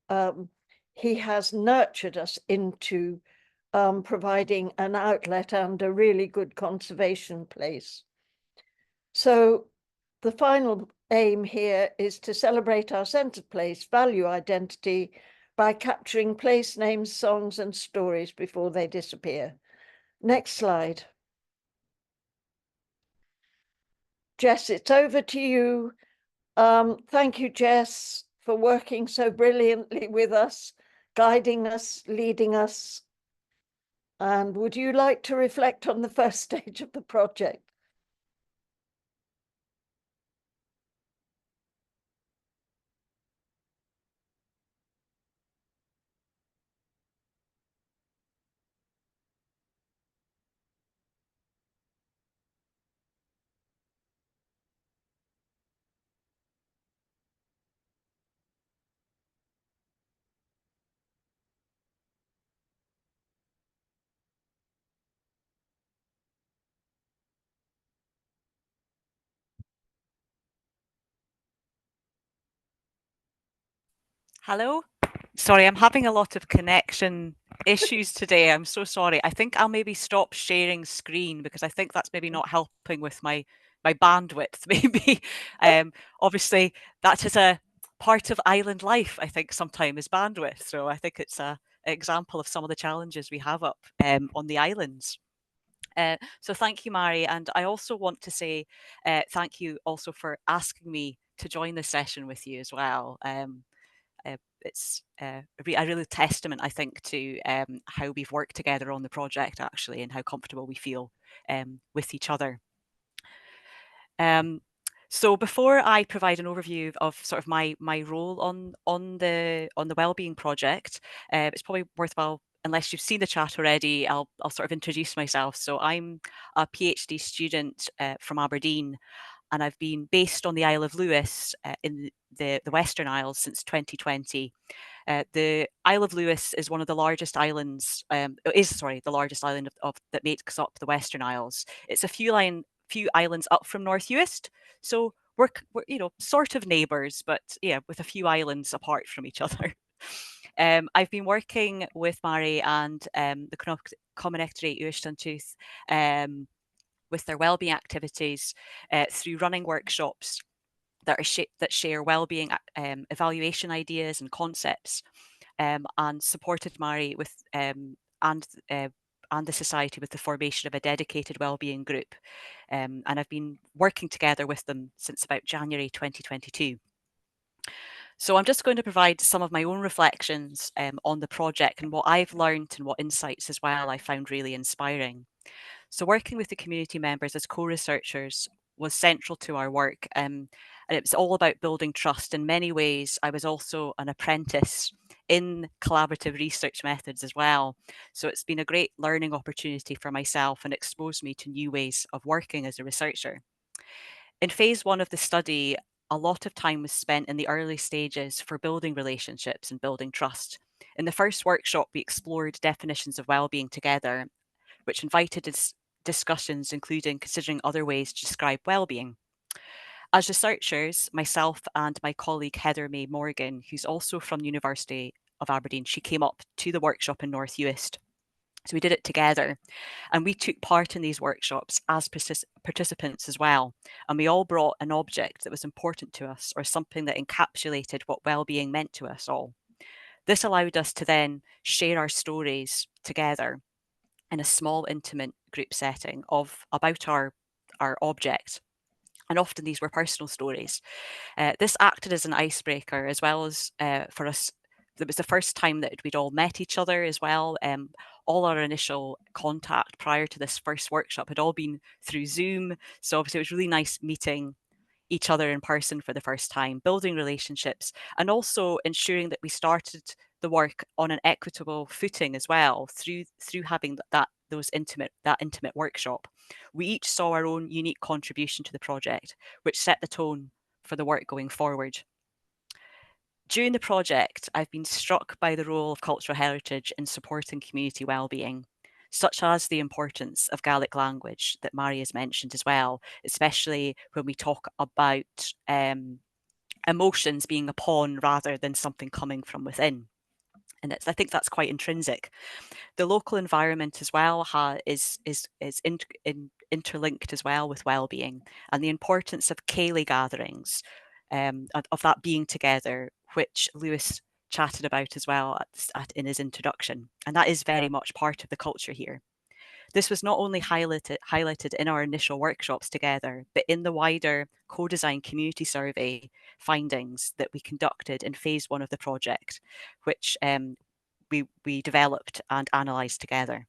has nurtured us into providing an outlet and a really good conservation place. So the final aim here is to celebrate our centred place value identity by capturing place names, songs and stories before they disappear. Next slide. Jess, it's over to you. Thank you, Jess, for working so brilliantly with us, guiding us, leading us. And would you like to reflect on the first stage of the project? Hello. Sorry, I'm having a lot of connection issues today. I'm so sorry. I think I'll maybe stop sharing screen because I think that's maybe not helping with my bandwidth. Maybe, obviously, that is a part of island life. I think sometimes is bandwidth. So I think it's an example of some of the challenges we have up on the islands. So thank you, Mairi. And I also want to say thank you also for asking me to join this session with you as well. It's a really testament, I think, to how we've worked together on the project actually, and how comfortable we feel with each other. So before I provide an overview of sort of my role on the Wellbeing project, it's probably worthwhile, unless you've seen the chat already, I'll sort of introduce myself. So I'm a PhD student from Aberdeen, and I've been based on the Isle of Lewis in the Western Isles since 2020. The Isle of Lewis is one of the largest islands, the largest island that makes up the Western Isles. It's a few islands up from North Uist, so we're sort of neighbours, but yeah, with a few islands apart from each other. I've been working with Mairi and the Comann Eachdraidh, Uist and Tuath with their wellbeing activities through running workshops that share wellbeing evaluation ideas and concepts, and supported Mairi with and the society with the formation of a dedicated wellbeing group. And I've been working together with them since about January 2022. So I'm just going to provide some of my own reflections on the project and what I've learned and what insights as well I found really inspiring. So working with the community members as co-researchers was central to our work, and it was all about building trust. In many ways, I was also an apprentice in collaborative research methods as well. So it's been a great learning opportunity for myself and exposed me to new ways of working as a researcher. In phase 1 of the study, a lot of time was spent in the early stages for building relationships and building trust. In the first workshop, we explored definitions of wellbeing together, which invited discussions including considering other ways to describe wellbeing. As researchers, myself and my colleague Heather May Morgan, who's also from the University of Aberdeen, she came up to the workshop in North Uist. So we did it together, and we took part in these workshops as participants as well. And we all brought an object that was important to us, or something that encapsulated what wellbeing meant to us all. This allowed us to then share our stories together in a small, intimate group setting about our object. And often these were personal stories. This acted as an icebreaker, as well as for us. It was the first time that we'd all met each other as well. All our initial contact prior to this first workshop had all been through Zoom. So obviously it was really nice meeting each other in person for the first time, building relationships, and also ensuring that we started the work on an equitable footing as well through having that intimate workshop. We each saw our own unique contribution to the project, which set the tone for the work going forward. During the project, I've been struck by the role of cultural heritage in supporting community wellbeing, such as the importance of Gaelic language that Mairi has mentioned as well, especially when we talk about emotions being a pawn rather than something coming from within. And I think that's quite intrinsic. The local environment as well is interlinked as well with wellbeing, and the importance of Ceilidh gatherings, of that being together, which Lewis chatted about as well in his introduction. And that is very much part of the culture here. This was not only highlighted in our initial workshops together, but in the wider co-design community survey findings that we conducted in phase 1 of the project, which we developed and analysed together.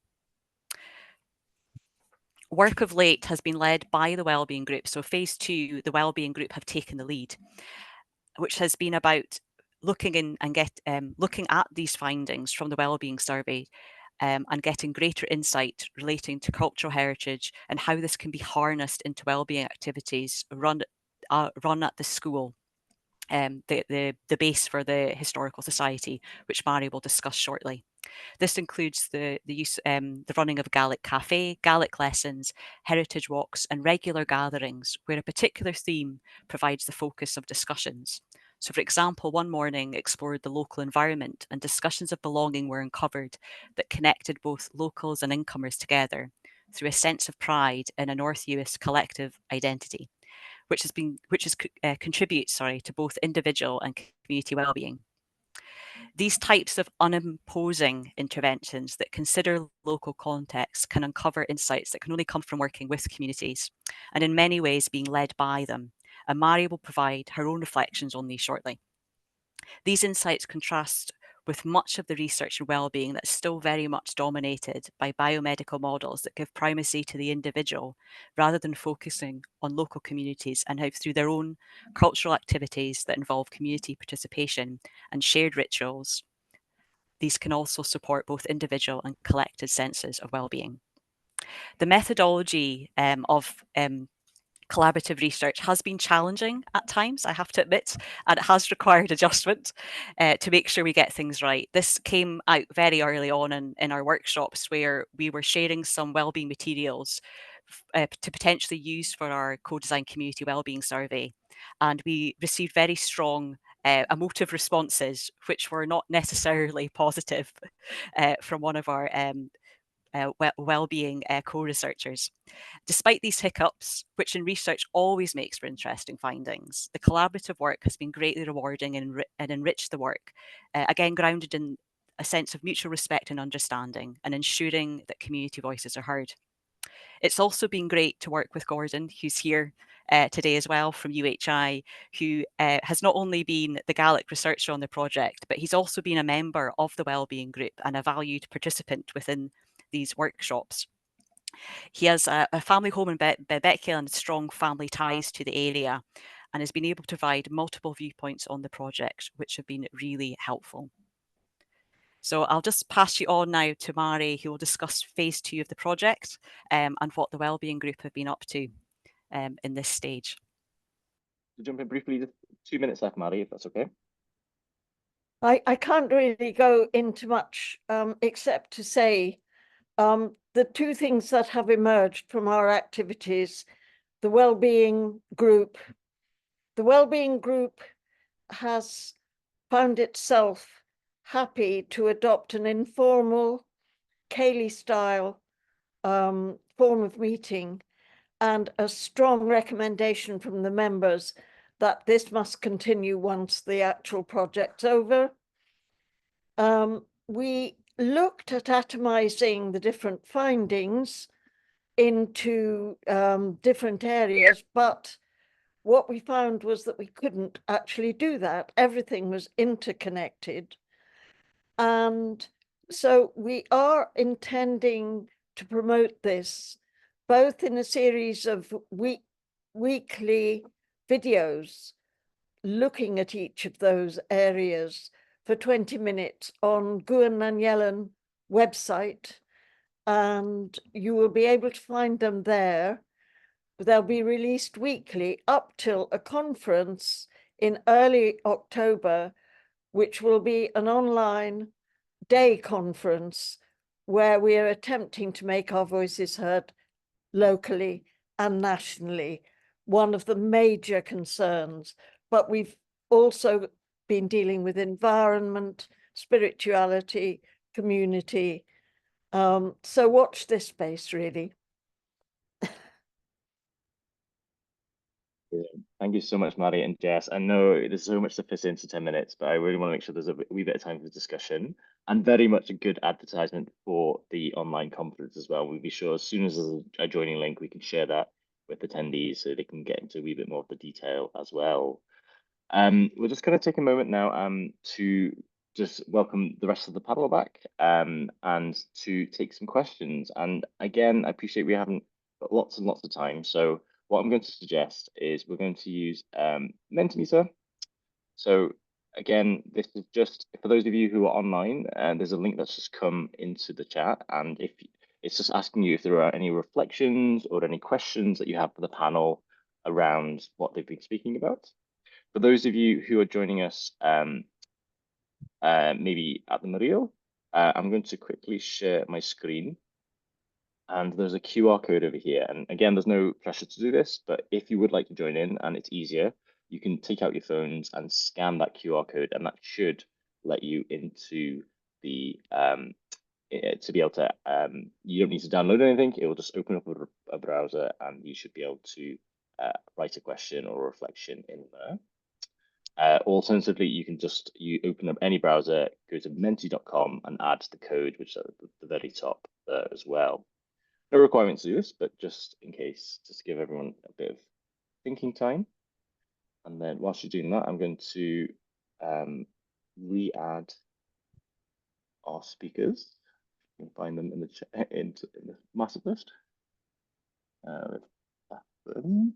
Work of late has been led by the Wellbeing Group. So phase 2, the Wellbeing Group have taken the lead, which has been about looking at these findings from the Wellbeing survey and getting greater insight relating to cultural heritage and how this can be harnessed into wellbeing activities run at the school, the base for the Historical Society, which Mairi will discuss shortly. This includes the use, the running of Gaelic cafe, Gaelic lessons, heritage walks, and regular gatherings where a particular theme provides the focus of discussions. So, for example, one morning explored the local environment and discussions of belonging were uncovered that connected both locals and incomers together through a sense of pride in a North Uist collective identity, which contributes to both individual and community well-being. These types of unimposing interventions that consider local context can uncover insights that can only come from working with communities and in many ways being led by them. And Mairi will provide her own reflections on these shortly. These insights contrast with much of the research in wellbeing that's still very much dominated by biomedical models that give primacy to the individual rather than focusing on local communities and how through their own cultural activities that involve community participation and shared rituals, these can also support both individual and collective senses of wellbeing. The methodology of collaborative research has been challenging at times, I have to admit, and it has required adjustment to make sure we get things right. This came out very early on in our workshops where we were sharing some wellbeing materials to potentially use for our co-design community wellbeing survey. And we received very strong emotive responses, which were not necessarily positive from one of our wellbeing co-researchers. Despite these hiccups, which in research always makes for interesting findings, the collaborative work has been greatly rewarding and enriched the work, again grounded in a sense of mutual respect and understanding and ensuring that community voices are heard. It's also been great to work with Gordon, who's here today as well from UHI, who has not only been the Gaelic researcher on the project, but he's also been a member of the Wellbeing Group and a valued participant within these workshops. He has a family home in Beckill and strong family ties to the area and has been able to provide multiple viewpoints on the project, which have been really helpful. So I'll just pass you on now to Mairi, who will discuss phase 2 of the project and what the Wellbeing Group have been up to in this stage. To jump in briefly, just 2 minutes left, Mairi, if that's okay. I can't really go into much except to say the two things that have emerged from our activities, the Wellbeing Group. The Wellbeing Group has found itself happy to adopt an informal Ceilidh-style form of meeting and a strong recommendation from the members that this must continue once the actual project's over. We looked at atomizing the different findings into different areas, but what we found was that we couldn't actually do that. Everything was interconnected. And so we are intending to promote this both in a series of weekly videos looking at each of those areas for 20 minutes on Guan Nanyellan website, and you will be able to find them there. They'll be released weekly up till a conference in early October, which will be an online day conference where we are attempting to make our voices heard locally and nationally, one of the major concerns. But we've also been dealing with environment, spirituality, community. So watch this space, really. Thank you so much, Mairi and Jess. I know there's so much to fit into 10 minutes, but I really want to make sure there's a wee bit of time for discussion and very much a good advertisement for the online conference as well. We'll be sure as soon as there's a joining link, we can share that with attendees so they can get into a wee bit more of the detail as well. We're just going to take a moment now to just welcome the rest of the panel back and to take some questions. And again, I appreciate we haven't got lots and lots of time. So what I'm going to suggest is we're going to use Mentimeter. So again, this is just for those of you who are online, there's a link that's just come into the chat. And if it's just asking you if there are any reflections or any questions that you have for the panel around what they've been speaking about. For those of you who are joining us maybe at the Mural, I'm going to quickly share my screen. And there's a QR code over here. And again, there's no pressure to do this, but if you would like to join in and it's easier, you can take out your phones and scan that QR code, and that should let you into the to be able to, you don't need to download anything. It will just open up a browser, and you should be able to write a question or a reflection in there. Alternatively, you can you open up any browser, go to menti.com and add the code, which is at the very top there as well. No requirement to do this, but just in case, just to give everyone a bit of thinking time. And then whilst you're doing that, I'm going to re-add our speakers. You can find them in the in the massive list. With Kathryn.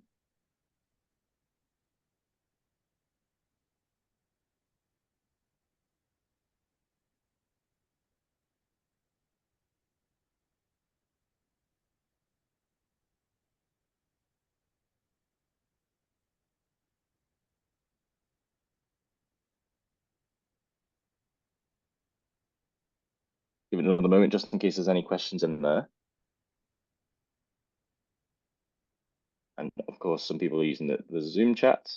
Give it another moment just in case there's any questions in there. And of course, some people are using the Zoom chat.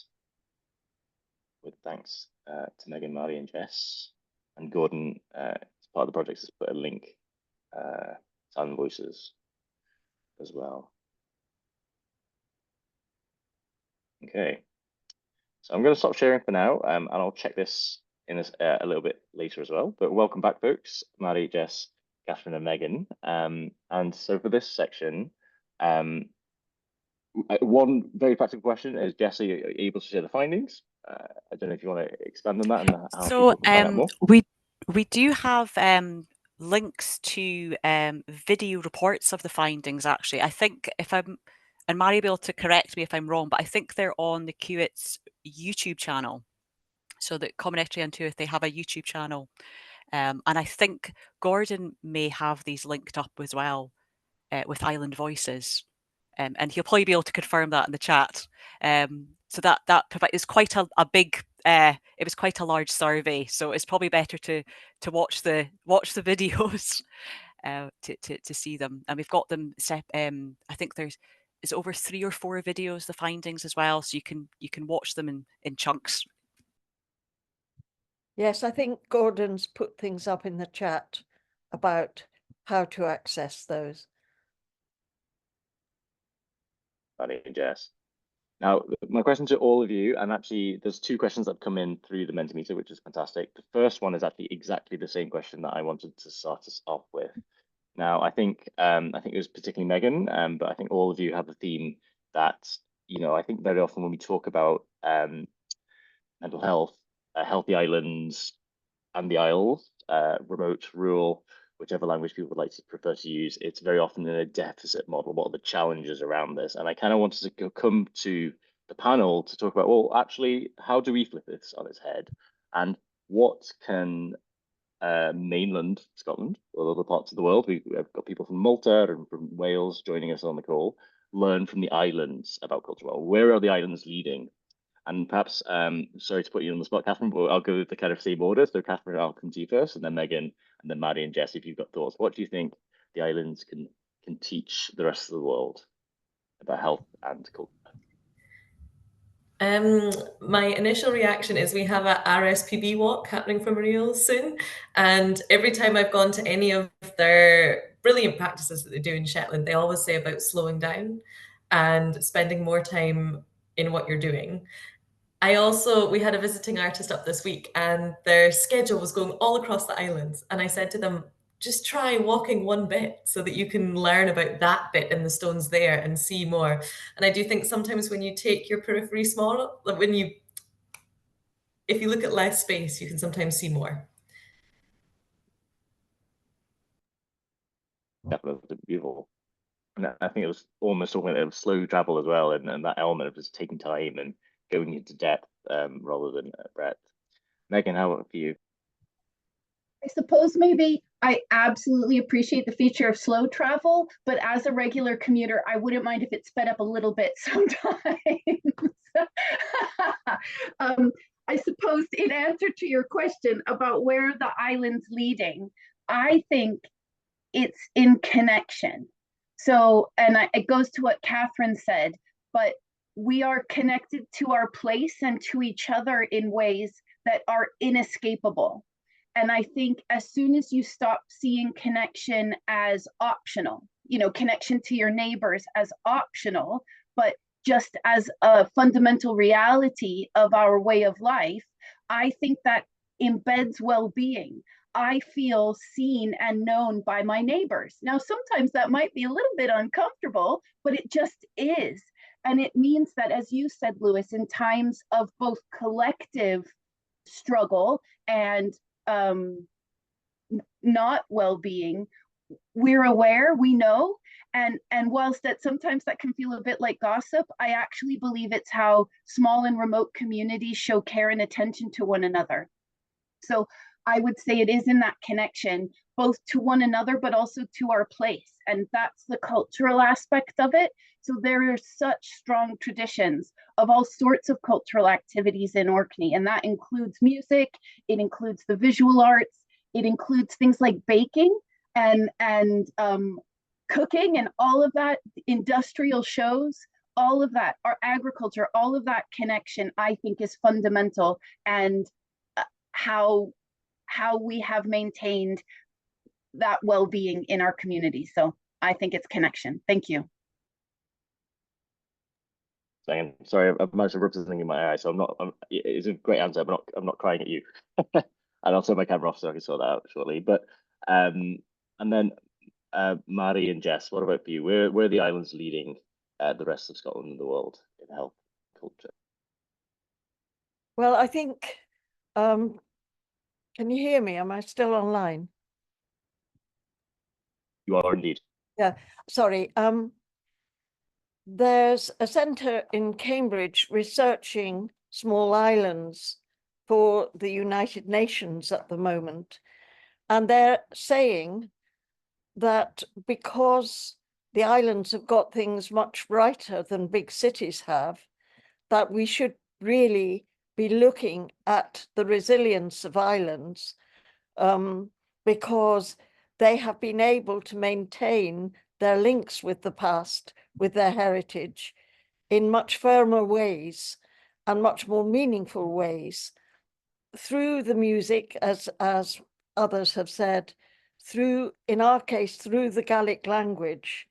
With thanks to Meghan, Mairi, and Jess. And Gordon, as part of the project, has put a link to Sound Voices as well. Okay, so I'm going to stop sharing for now, and I'll check this in a little bit later as well. But welcome back, folks. Mairi, Jess, Kathryn, and Meghan. And so for this section, one very practical question is, Jess, are you able to share the findings? I don't know if you want to expand on that and how people can find out more. We do have links to video reports of the findings, actually. I think and Mairi will be able to correct me if I'm wrong, but I think they're on the Uist YouTube channel. So that Comann and Tuath, they have a YouTube channel. And I think Gordon may have these linked up as well with Island Voices. And he'll probably be able to confirm that in the chat. So that is quite a big. It was quite a large survey, so it's probably better to watch the videos to see them. And we've got them. I think there's over 3 or 4 videos, the findings as well, so you can watch them in chunks. Yes, I think Gordon's put things up in the chat about how to access those. Jess. Now, my question to all of you, and actually there's 2 questions that have come in through the Mentimeter, which is fantastic. The first one is actually exactly the same question that I wanted to start us off with. Now, I think it was particularly Meghan, but I think all of you have the theme that, I think very often when we talk about mental health, healthy islands and the Isles, remote, rural, whichever language people would like to prefer to use, it's very often in a deficit model. What are the challenges around this? And I kind of wanted to come to the panel to talk about, well, actually, how do we flip this on its head? And what can mainland Scotland or other parts of the world, we've got people from Malta and from Wales joining us on the call, learn from the islands about culture? Well, where are the islands leading? And perhaps, sorry to put you on the spot, Kathryn, but I'll go with the kind of same order. So Kathryn, I'll come to you first, and then Meghan, and then Mairi and Jess, if you've got thoughts. What do you think the islands can teach the rest of the world about health and culture? My initial reaction is we have a RSPB walk happening for Mairi soon. And every time I've gone to any of their brilliant practices that they do in Shetland, they always say about slowing down and spending more time in what you're doing. We had a visiting artist up this week, and their schedule was going all across the islands. And I said to them, just try walking one bit so that you can learn about that bit in the stones there and see more. And I do think sometimes when you take your periphery small, if you look at less space, you can sometimes see more. Definitely beautiful. And I think it was almost talking about slow travel as well, and that element of just taking time and going into depth rather than breadth. Meghan, how about for you? I suppose maybe I absolutely appreciate the feature of slow travel, but as a regular commuter, I wouldn't mind if it sped up a little bit sometimes. I suppose in answer to your question about where the island's leading, I think it's in connection. So, and it goes to what Kathryn said, but we are connected to our place and to each other in ways that are inescapable. And I think as soon as you stop seeing connection as optional, you know, connection to your neighbors as optional, but just as a fundamental reality of our way of life, I think that embeds well-being. I feel seen and known by my neighbors. Now, sometimes that might be a little bit uncomfortable, but it just is. And it means that, as you said, Lewis, in times of both collective struggle and not well-being, we're aware, we know, and whilst that sometimes that can feel a bit like gossip, I actually believe it's how small and remote communities show care and attention to one another. So I would say it is in that connection, both to one another, but also to our place. And that's the cultural aspect of it. So there are such strong traditions of all sorts of cultural activities in Orkney. And that includes music, it includes the visual arts, it includes things like baking and cooking and all of that, industrial shows, all of that, our agriculture, all of that connection, I think is fundamental, and how we have maintained that well-being in our community. So I think it's connection. Thank you. Sorry, I might have rubbed something in my eye, so I'm not. It's a great answer, but I'm not crying at you. And I'll turn my camera off so I can sort that out shortly. But and then Mairi and Jess, what about for you? Where are the islands leading the rest of Scotland and the world in health culture? Well, I think, can you hear me? Am I still online? You are indeed. Yeah, sorry. There's a centre in Cambridge researching small islands for the United Nations at the moment. And they're saying that because the islands have got things much brighter than big cities have, that we should really be looking at the resilience of islands, because they have been able to maintain their links with the past, with their heritage, in much firmer ways and much more meaningful ways, through the music, as others have said, through, in our case, through the Gaelic language,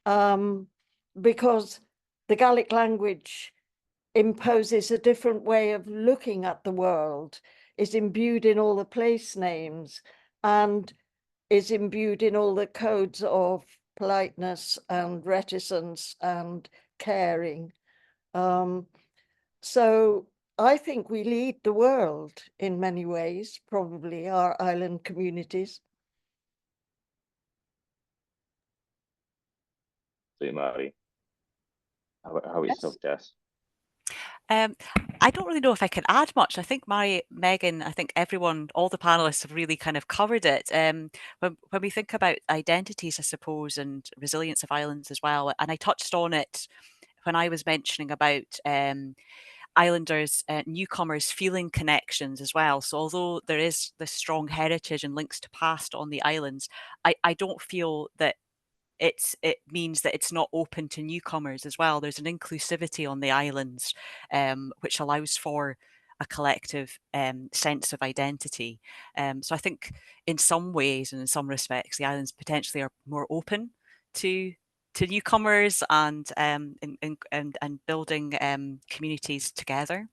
because the Gaelic language imposes a different way of looking at the world, is imbued in all the place names, and is imbued in all the codes of politeness and reticence and caring. So I think we lead the world in many ways, probably, our island communities. So, Mairi, how is yourself, Jess? I don't really know if I can add much. I think Meghan, I think everyone, all the panelists have really kind of covered it. When we think about identities, I suppose, and resilience of islands as well, and I touched on it when I was mentioning about islanders, newcomers feeling connections as well. So although there is this strong heritage and links to past on the islands, I don't feel that it means that it's not open to newcomers as well. There's an inclusivity on the islands, which allows for a collective sense of identity. So I think in some ways and in some respects, the islands potentially are more open to newcomers and building communities together.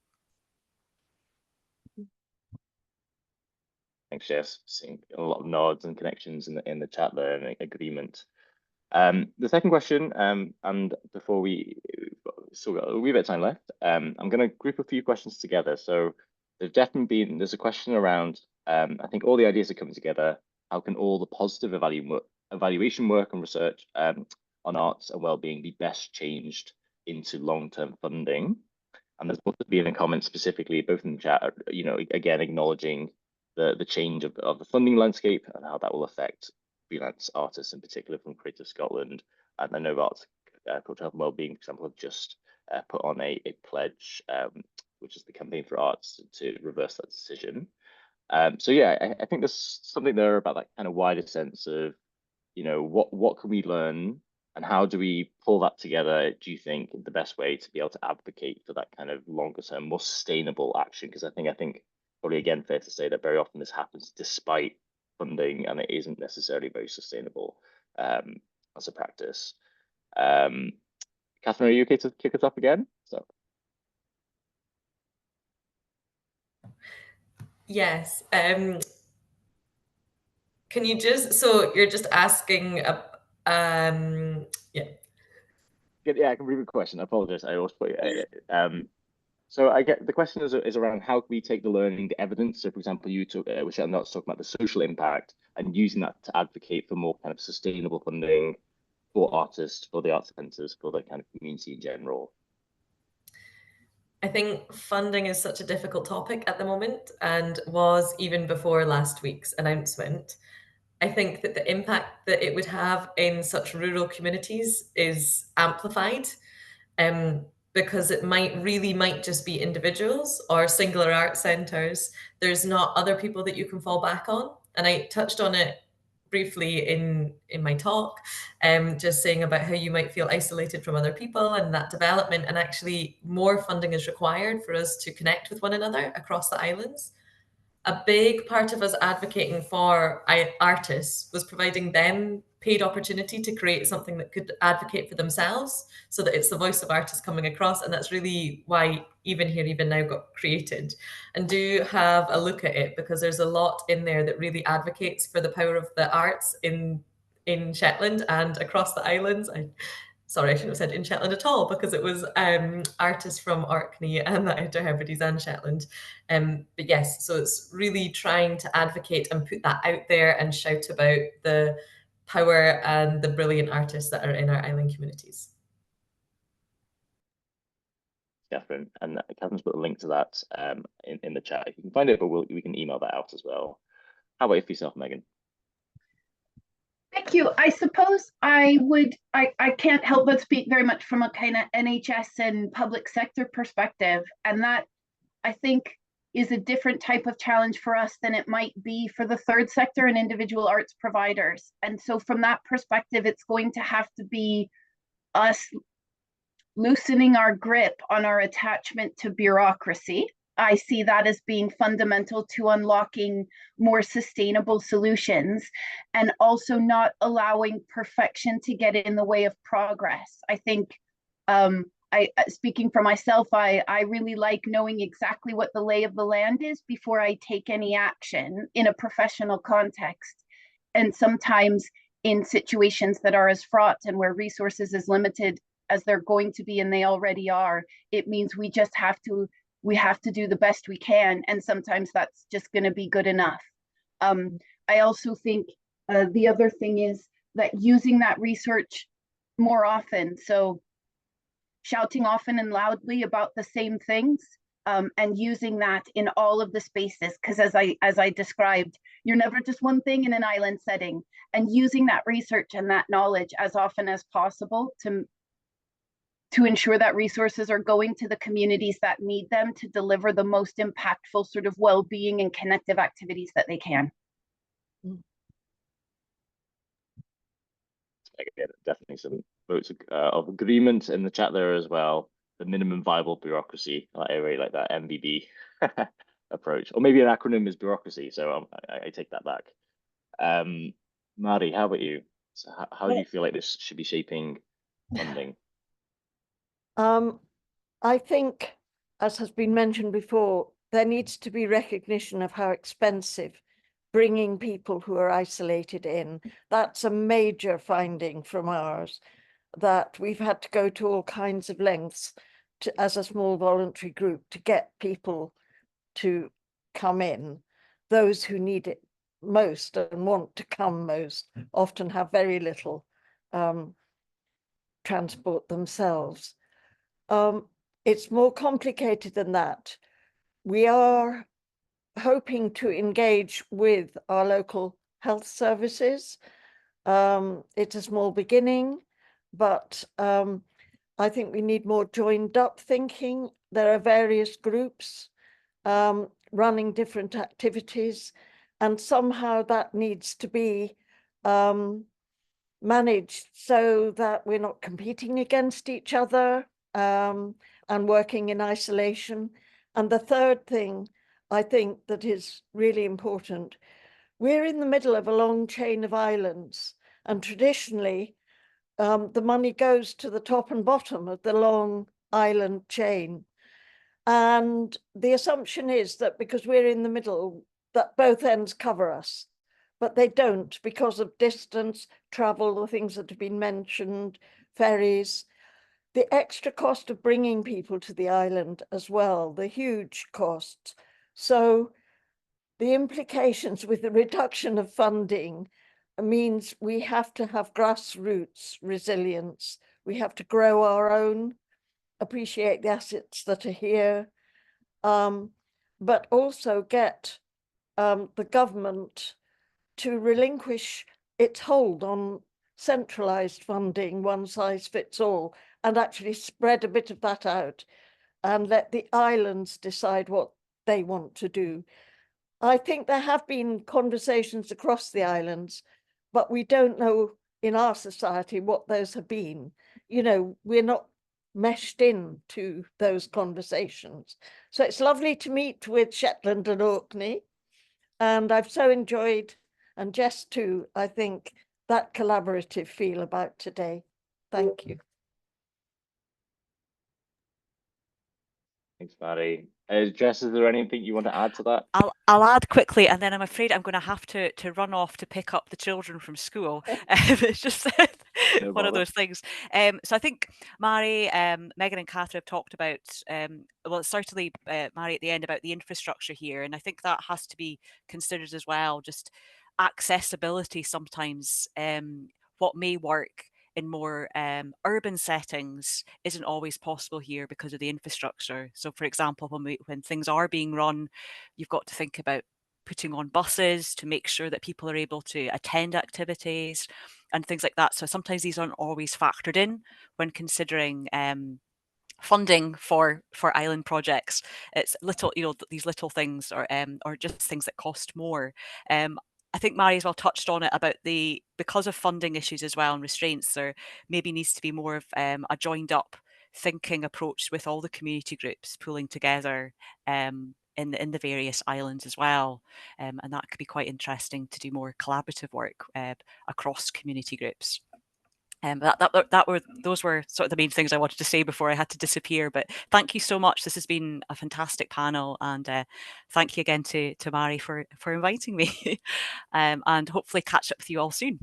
Thanks, Jess. Seeing a lot of nods and connections in the chat there and agreement. The second question, and before we still got a wee bit of time left, I'm going to group a few questions together. So there's a question around, I think all the ideas are coming together. How can all the positive evaluation work and research on arts and wellbeing be best changed into long-term funding? And there's both been a comment specifically, both in the chat, you know, again, acknowledging the change of the funding landscape and how that will affect freelance artists in particular from Creative Scotland. And I know Arts, Culture, Health and Wellbeing, for example, have just put on a pledge, which is the Campaign for Arts, to reverse that decision. So yeah, I think there's something there about that kind of wider sense of, you know, what can we learn And how do we pull that together, do you think, the best way to be able to advocate for that kind of longer term, more sustainable action? Because I think probably again fair to say that very often this happens despite funding, and it isn't necessarily very sustainable as a practice. Kathryn, are you okay to kick us off again? So. Yes. Can you just, so you're just asking, yeah. Yeah, I can read the question. I apologize. I always put so I get the question is around how can we take the learning, the evidence. So, for example, you took, which I'm not talking about the social impact, and using that to advocate for more kind of sustainable funding for artists, for the arts centres, for the kind of community in general. I think funding is such a difficult topic at the moment, and was even before last week's announcement. I think that the impact that it would have in such rural communities is amplified, because it might just be individuals or singular art centres. There's not other people that you can fall back on. And I touched on it briefly in my talk, just saying about how you might feel isolated from other people and that development, and actually more funding is required for us to connect with one another across the islands. A big part of us advocating for artists was providing them paid opportunity to create something that could advocate for themselves, so that it's the voice of artists coming across. And that's really why Even Here, Even Now got created. And do have a look at it, because there's a lot in there that really advocates for the power of the arts in Shetland and across the islands. Sorry, I shouldn't have said in Shetland at all, because it was artists from Orkney and the Outer Hebrides and Shetland. But yes, so it's really trying to advocate and put that out there and shout about the power and the brilliant artists that are in our island communities. Kathryn, and Kathryn's put a link to that in the chat. If you can find it, but we can email that out as well. How about for yourself, Meghan? Thank you. I suppose I can't help but speak very much from a kind of NHS and public sector perspective. And that, I think, is a different type of challenge for us than it might be for the third sector and individual arts providers. And so from that perspective, it's going to have to be us loosening our grip on our attachment to bureaucracy. I see that as being fundamental to unlocking more sustainable solutions, and also not allowing perfection to get in the way of progress. I think, speaking for myself, I really like knowing exactly what the lay of the land is before I take any action in a professional context. And sometimes in situations that are as fraught and where resources is limited as they're going to be, and they already are, it means we just have to do the best we can, and sometimes that's just going to be good enough. I also think the other thing is that using that research more often, so shouting often and loudly about the same things, and using that in all of the spaces, because as I described, you're never just one thing in an island setting, and using that research and that knowledge as often as possible to ensure that resources are going to the communities that need them to deliver the most impactful sort of well-being and connective activities that they can. Definitely some votes of agreement in the chat there as well. The minimum viable bureaucracy. I really like that MVB approach, or maybe an acronym is bureaucracy. So I take that back. Mairi, how about you? So how do you feel like this should be shaping funding? I think, as has been mentioned before, there needs to be recognition of how expensive bringing people who are isolated in. That's a major finding from ours, that we've had to go to all kinds of lengths as a small voluntary group to get people to come in. Those who need it most and want to come most often have very little transport themselves. It's more complicated than that. We are hoping to engage with our local health services. It's a small beginning, but I think we need more joined up thinking. There are various groups running different activities, and somehow that needs to be managed so that we're not competing against each other and working in isolation. And the third thing I think that is really important, we're in the middle of a long chain of islands, and traditionally the money goes to the top and bottom of the long island chain. And the assumption is that because we're in the middle, that both ends cover us, but they don't because of distance, travel, the things that have been mentioned, ferries, the extra cost of bringing people to the island as well, the huge costs. So the implications with the reduction of funding means we have to have grassroots resilience. We have to grow our own, appreciate the assets that are here, but also get the government to relinquish its hold on centralised funding, one size fits all, and actually spread a bit of that out and let the islands decide what they want to do. I think there have been conversations across the islands, but we don't know in our society what those have been. You know, we're not meshed into those conversations. So it's lovely to meet with Shetland and Orkney. And I've so enjoyed, and Jess too, I think, that collaborative feel about today. Thank you. Thanks, Mairi. Jess, is there anything you want to add to that? I'll add quickly, and then I'm afraid I'm going to have to run off to pick up the children from school. It's just No one of bother. those things. So I think Mairi, Meghan and Kathryn have talked about, well, certainly Mairi at the end about the infrastructure here, and I think that has to be considered as well, just accessibility sometimes. What may work in more urban settings isn't always possible here because of the infrastructure. So for example, when things are being run, you've got to think about putting on buses to make sure that people are able to attend activities and things like that. So sometimes these aren't always factored in when considering funding for island projects. It's little, you know, these little things or just things that cost more. I think Mairi as well touched on it about because of funding issues as well and restraints, there maybe needs to be more of a joined up thinking approach with all the community groups pulling together in the various islands as well. And that could be quite interesting to do more collaborative work across community groups. Those were sort of the main things I wanted to say before I had to disappear. But thank you so much. This has been a fantastic panel, and thank you again to Mairi for inviting me, and hopefully catch up with you all soon.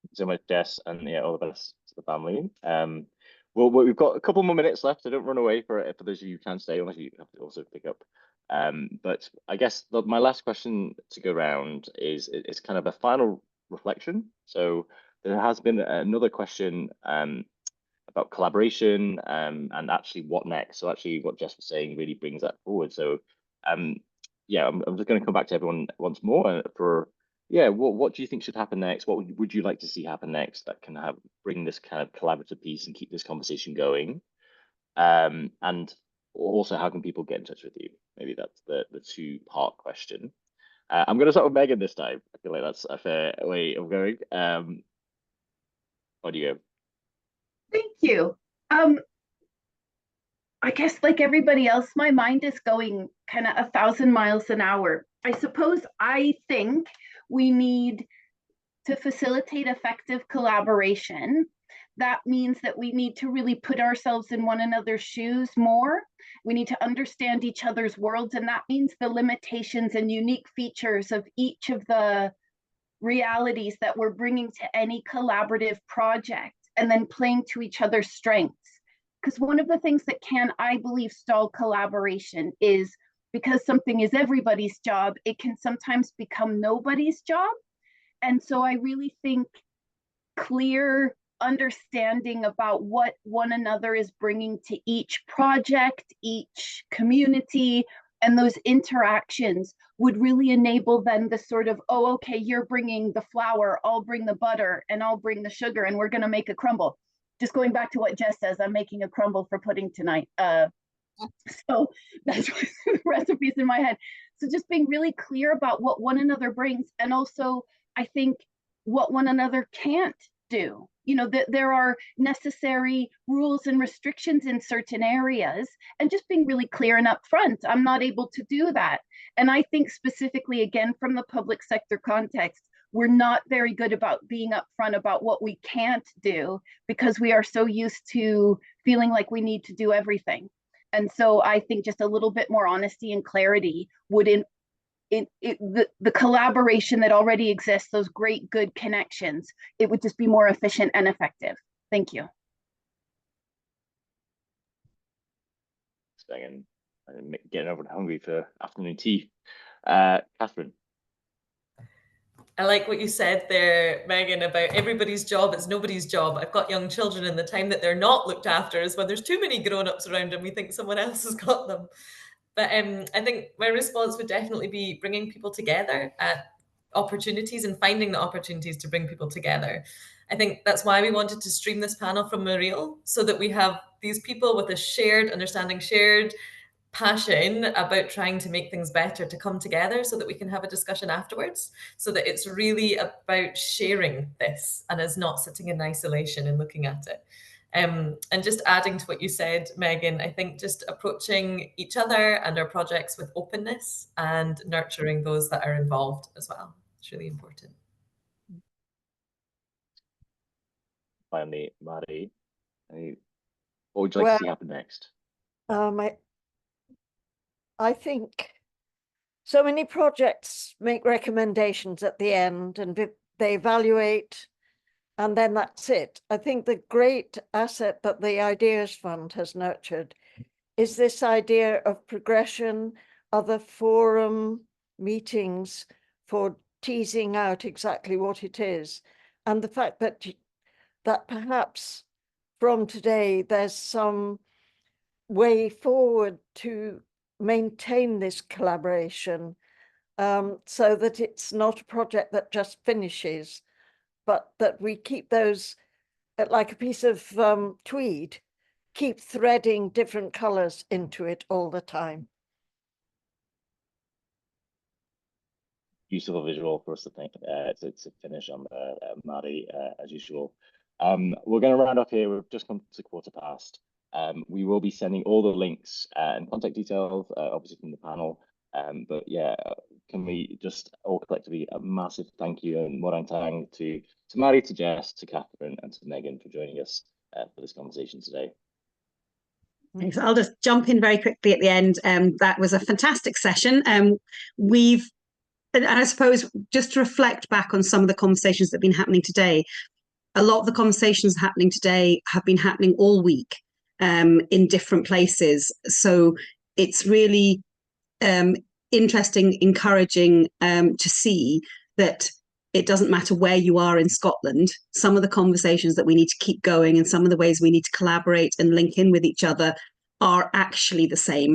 Thanks so much, Jess, and yeah, all the best to the family. Well, we've got a couple more minutes left, so don't run away for those of you who can't stay, unless you have to also pick up. But I guess my last question to go around is kind of a final reflection. So there has been another question about collaboration and actually what next. So actually what Jess was saying really brings that forward. So yeah, I'm just going to come back to everyone once more for what do you think should happen next? What would you like to see happen next that can bring this kind of collaborative piece and keep this conversation going? And also, how can people get in touch with you? Maybe that's the two-part question. I'm going to start with Meghan this time. I feel like that's a fair way of going. On you go. Thank you. I guess like everybody else, my mind is going kind of 1,000 miles an hour. I think we need to facilitate effective collaboration. That means that we need to really put ourselves in one another's shoes more. We need to understand each other's worlds, and that means the limitations and unique features of each of the realities that we're bringing to any collaborative project, and then playing to each other's strengths. Because one of the things that can, I believe, stall collaboration is because something is everybody's job, it can sometimes become nobody's job. And so I really think clear understanding about what one another is bringing to each project, each community, and those interactions would really enable then the sort of, oh, okay, you're bringing the flour, I'll bring the butter, and I'll bring the sugar, and we're going to make a crumble. Just going back to what Jess says, I'm making a crumble for pudding tonight. So that's the recipes in my head. So just being really clear about what one another brings, and also I think, what one another can't do. You know, that there are necessary rules and restrictions in certain areas, and just being really clear and upfront, I'm not able to do that. And I think specifically, again, from the public sector context, we're not very good about being upfront about what we can't do, because we are so used to feeling like we need to do everything. And so I think just a little bit more honesty and clarity would the collaboration that already exists, those great good connections, it would just be more efficient and effective. Thank you. I'm getting over hungry for afternoon tea. Kathryn. I like what you said there, Megan, about everybody's job is nobody's job. I've got young children, and the time that they're not looked after is when there's too many grown-ups around and we think someone else has got them. But I think my response would definitely be bringing people together at opportunities and finding the opportunities to bring people together. I think that's why we wanted to stream this panel from a reel, so that we have these people with a shared understanding, shared passion about trying to make things better to come together, so that we can have a discussion afterwards, so that it's really about sharing this and is not sitting in isolation and looking at it. And just adding to what you said, Megan, I think just approaching each other and our projects with openness and nurturing those that are involved as well. It's really important. Finally, Mairi, what would you like to see happen next? I think so many projects make recommendations at the end, and they evaluate, and then that's it. I think the great asset that the Ideas Fund has nurtured is this idea of progression, other forum meetings for teasing out exactly what it is. And the fact that perhaps from today, there's some way forward to maintain this collaboration, so that it's not a project that just finishes, but that we keep those, like a piece of tweed, keep threading different colors into it all the time. Useful visual for us to think to finish on, Mairi, as usual. We're going to round up here. We've just come to 1:15. We will be sending all the links and contact details, obviously from the panel. But yeah, can we just all collectively a massive thank you and morantang to Mairi, to Jess, to Kathryn, and to Megan for joining us for this conversation today. Thanks. I'll just jump in very quickly at the end. That was a fantastic session. And I suppose just to reflect back on some of the conversations that have been happening today, a lot of the conversations happening today have been happening all week in different places. So it's really interesting, encouraging to see that it doesn't matter where you are in Scotland. Some of the conversations that we need to keep going and some of the ways we need to collaborate and link in with each other are actually the same.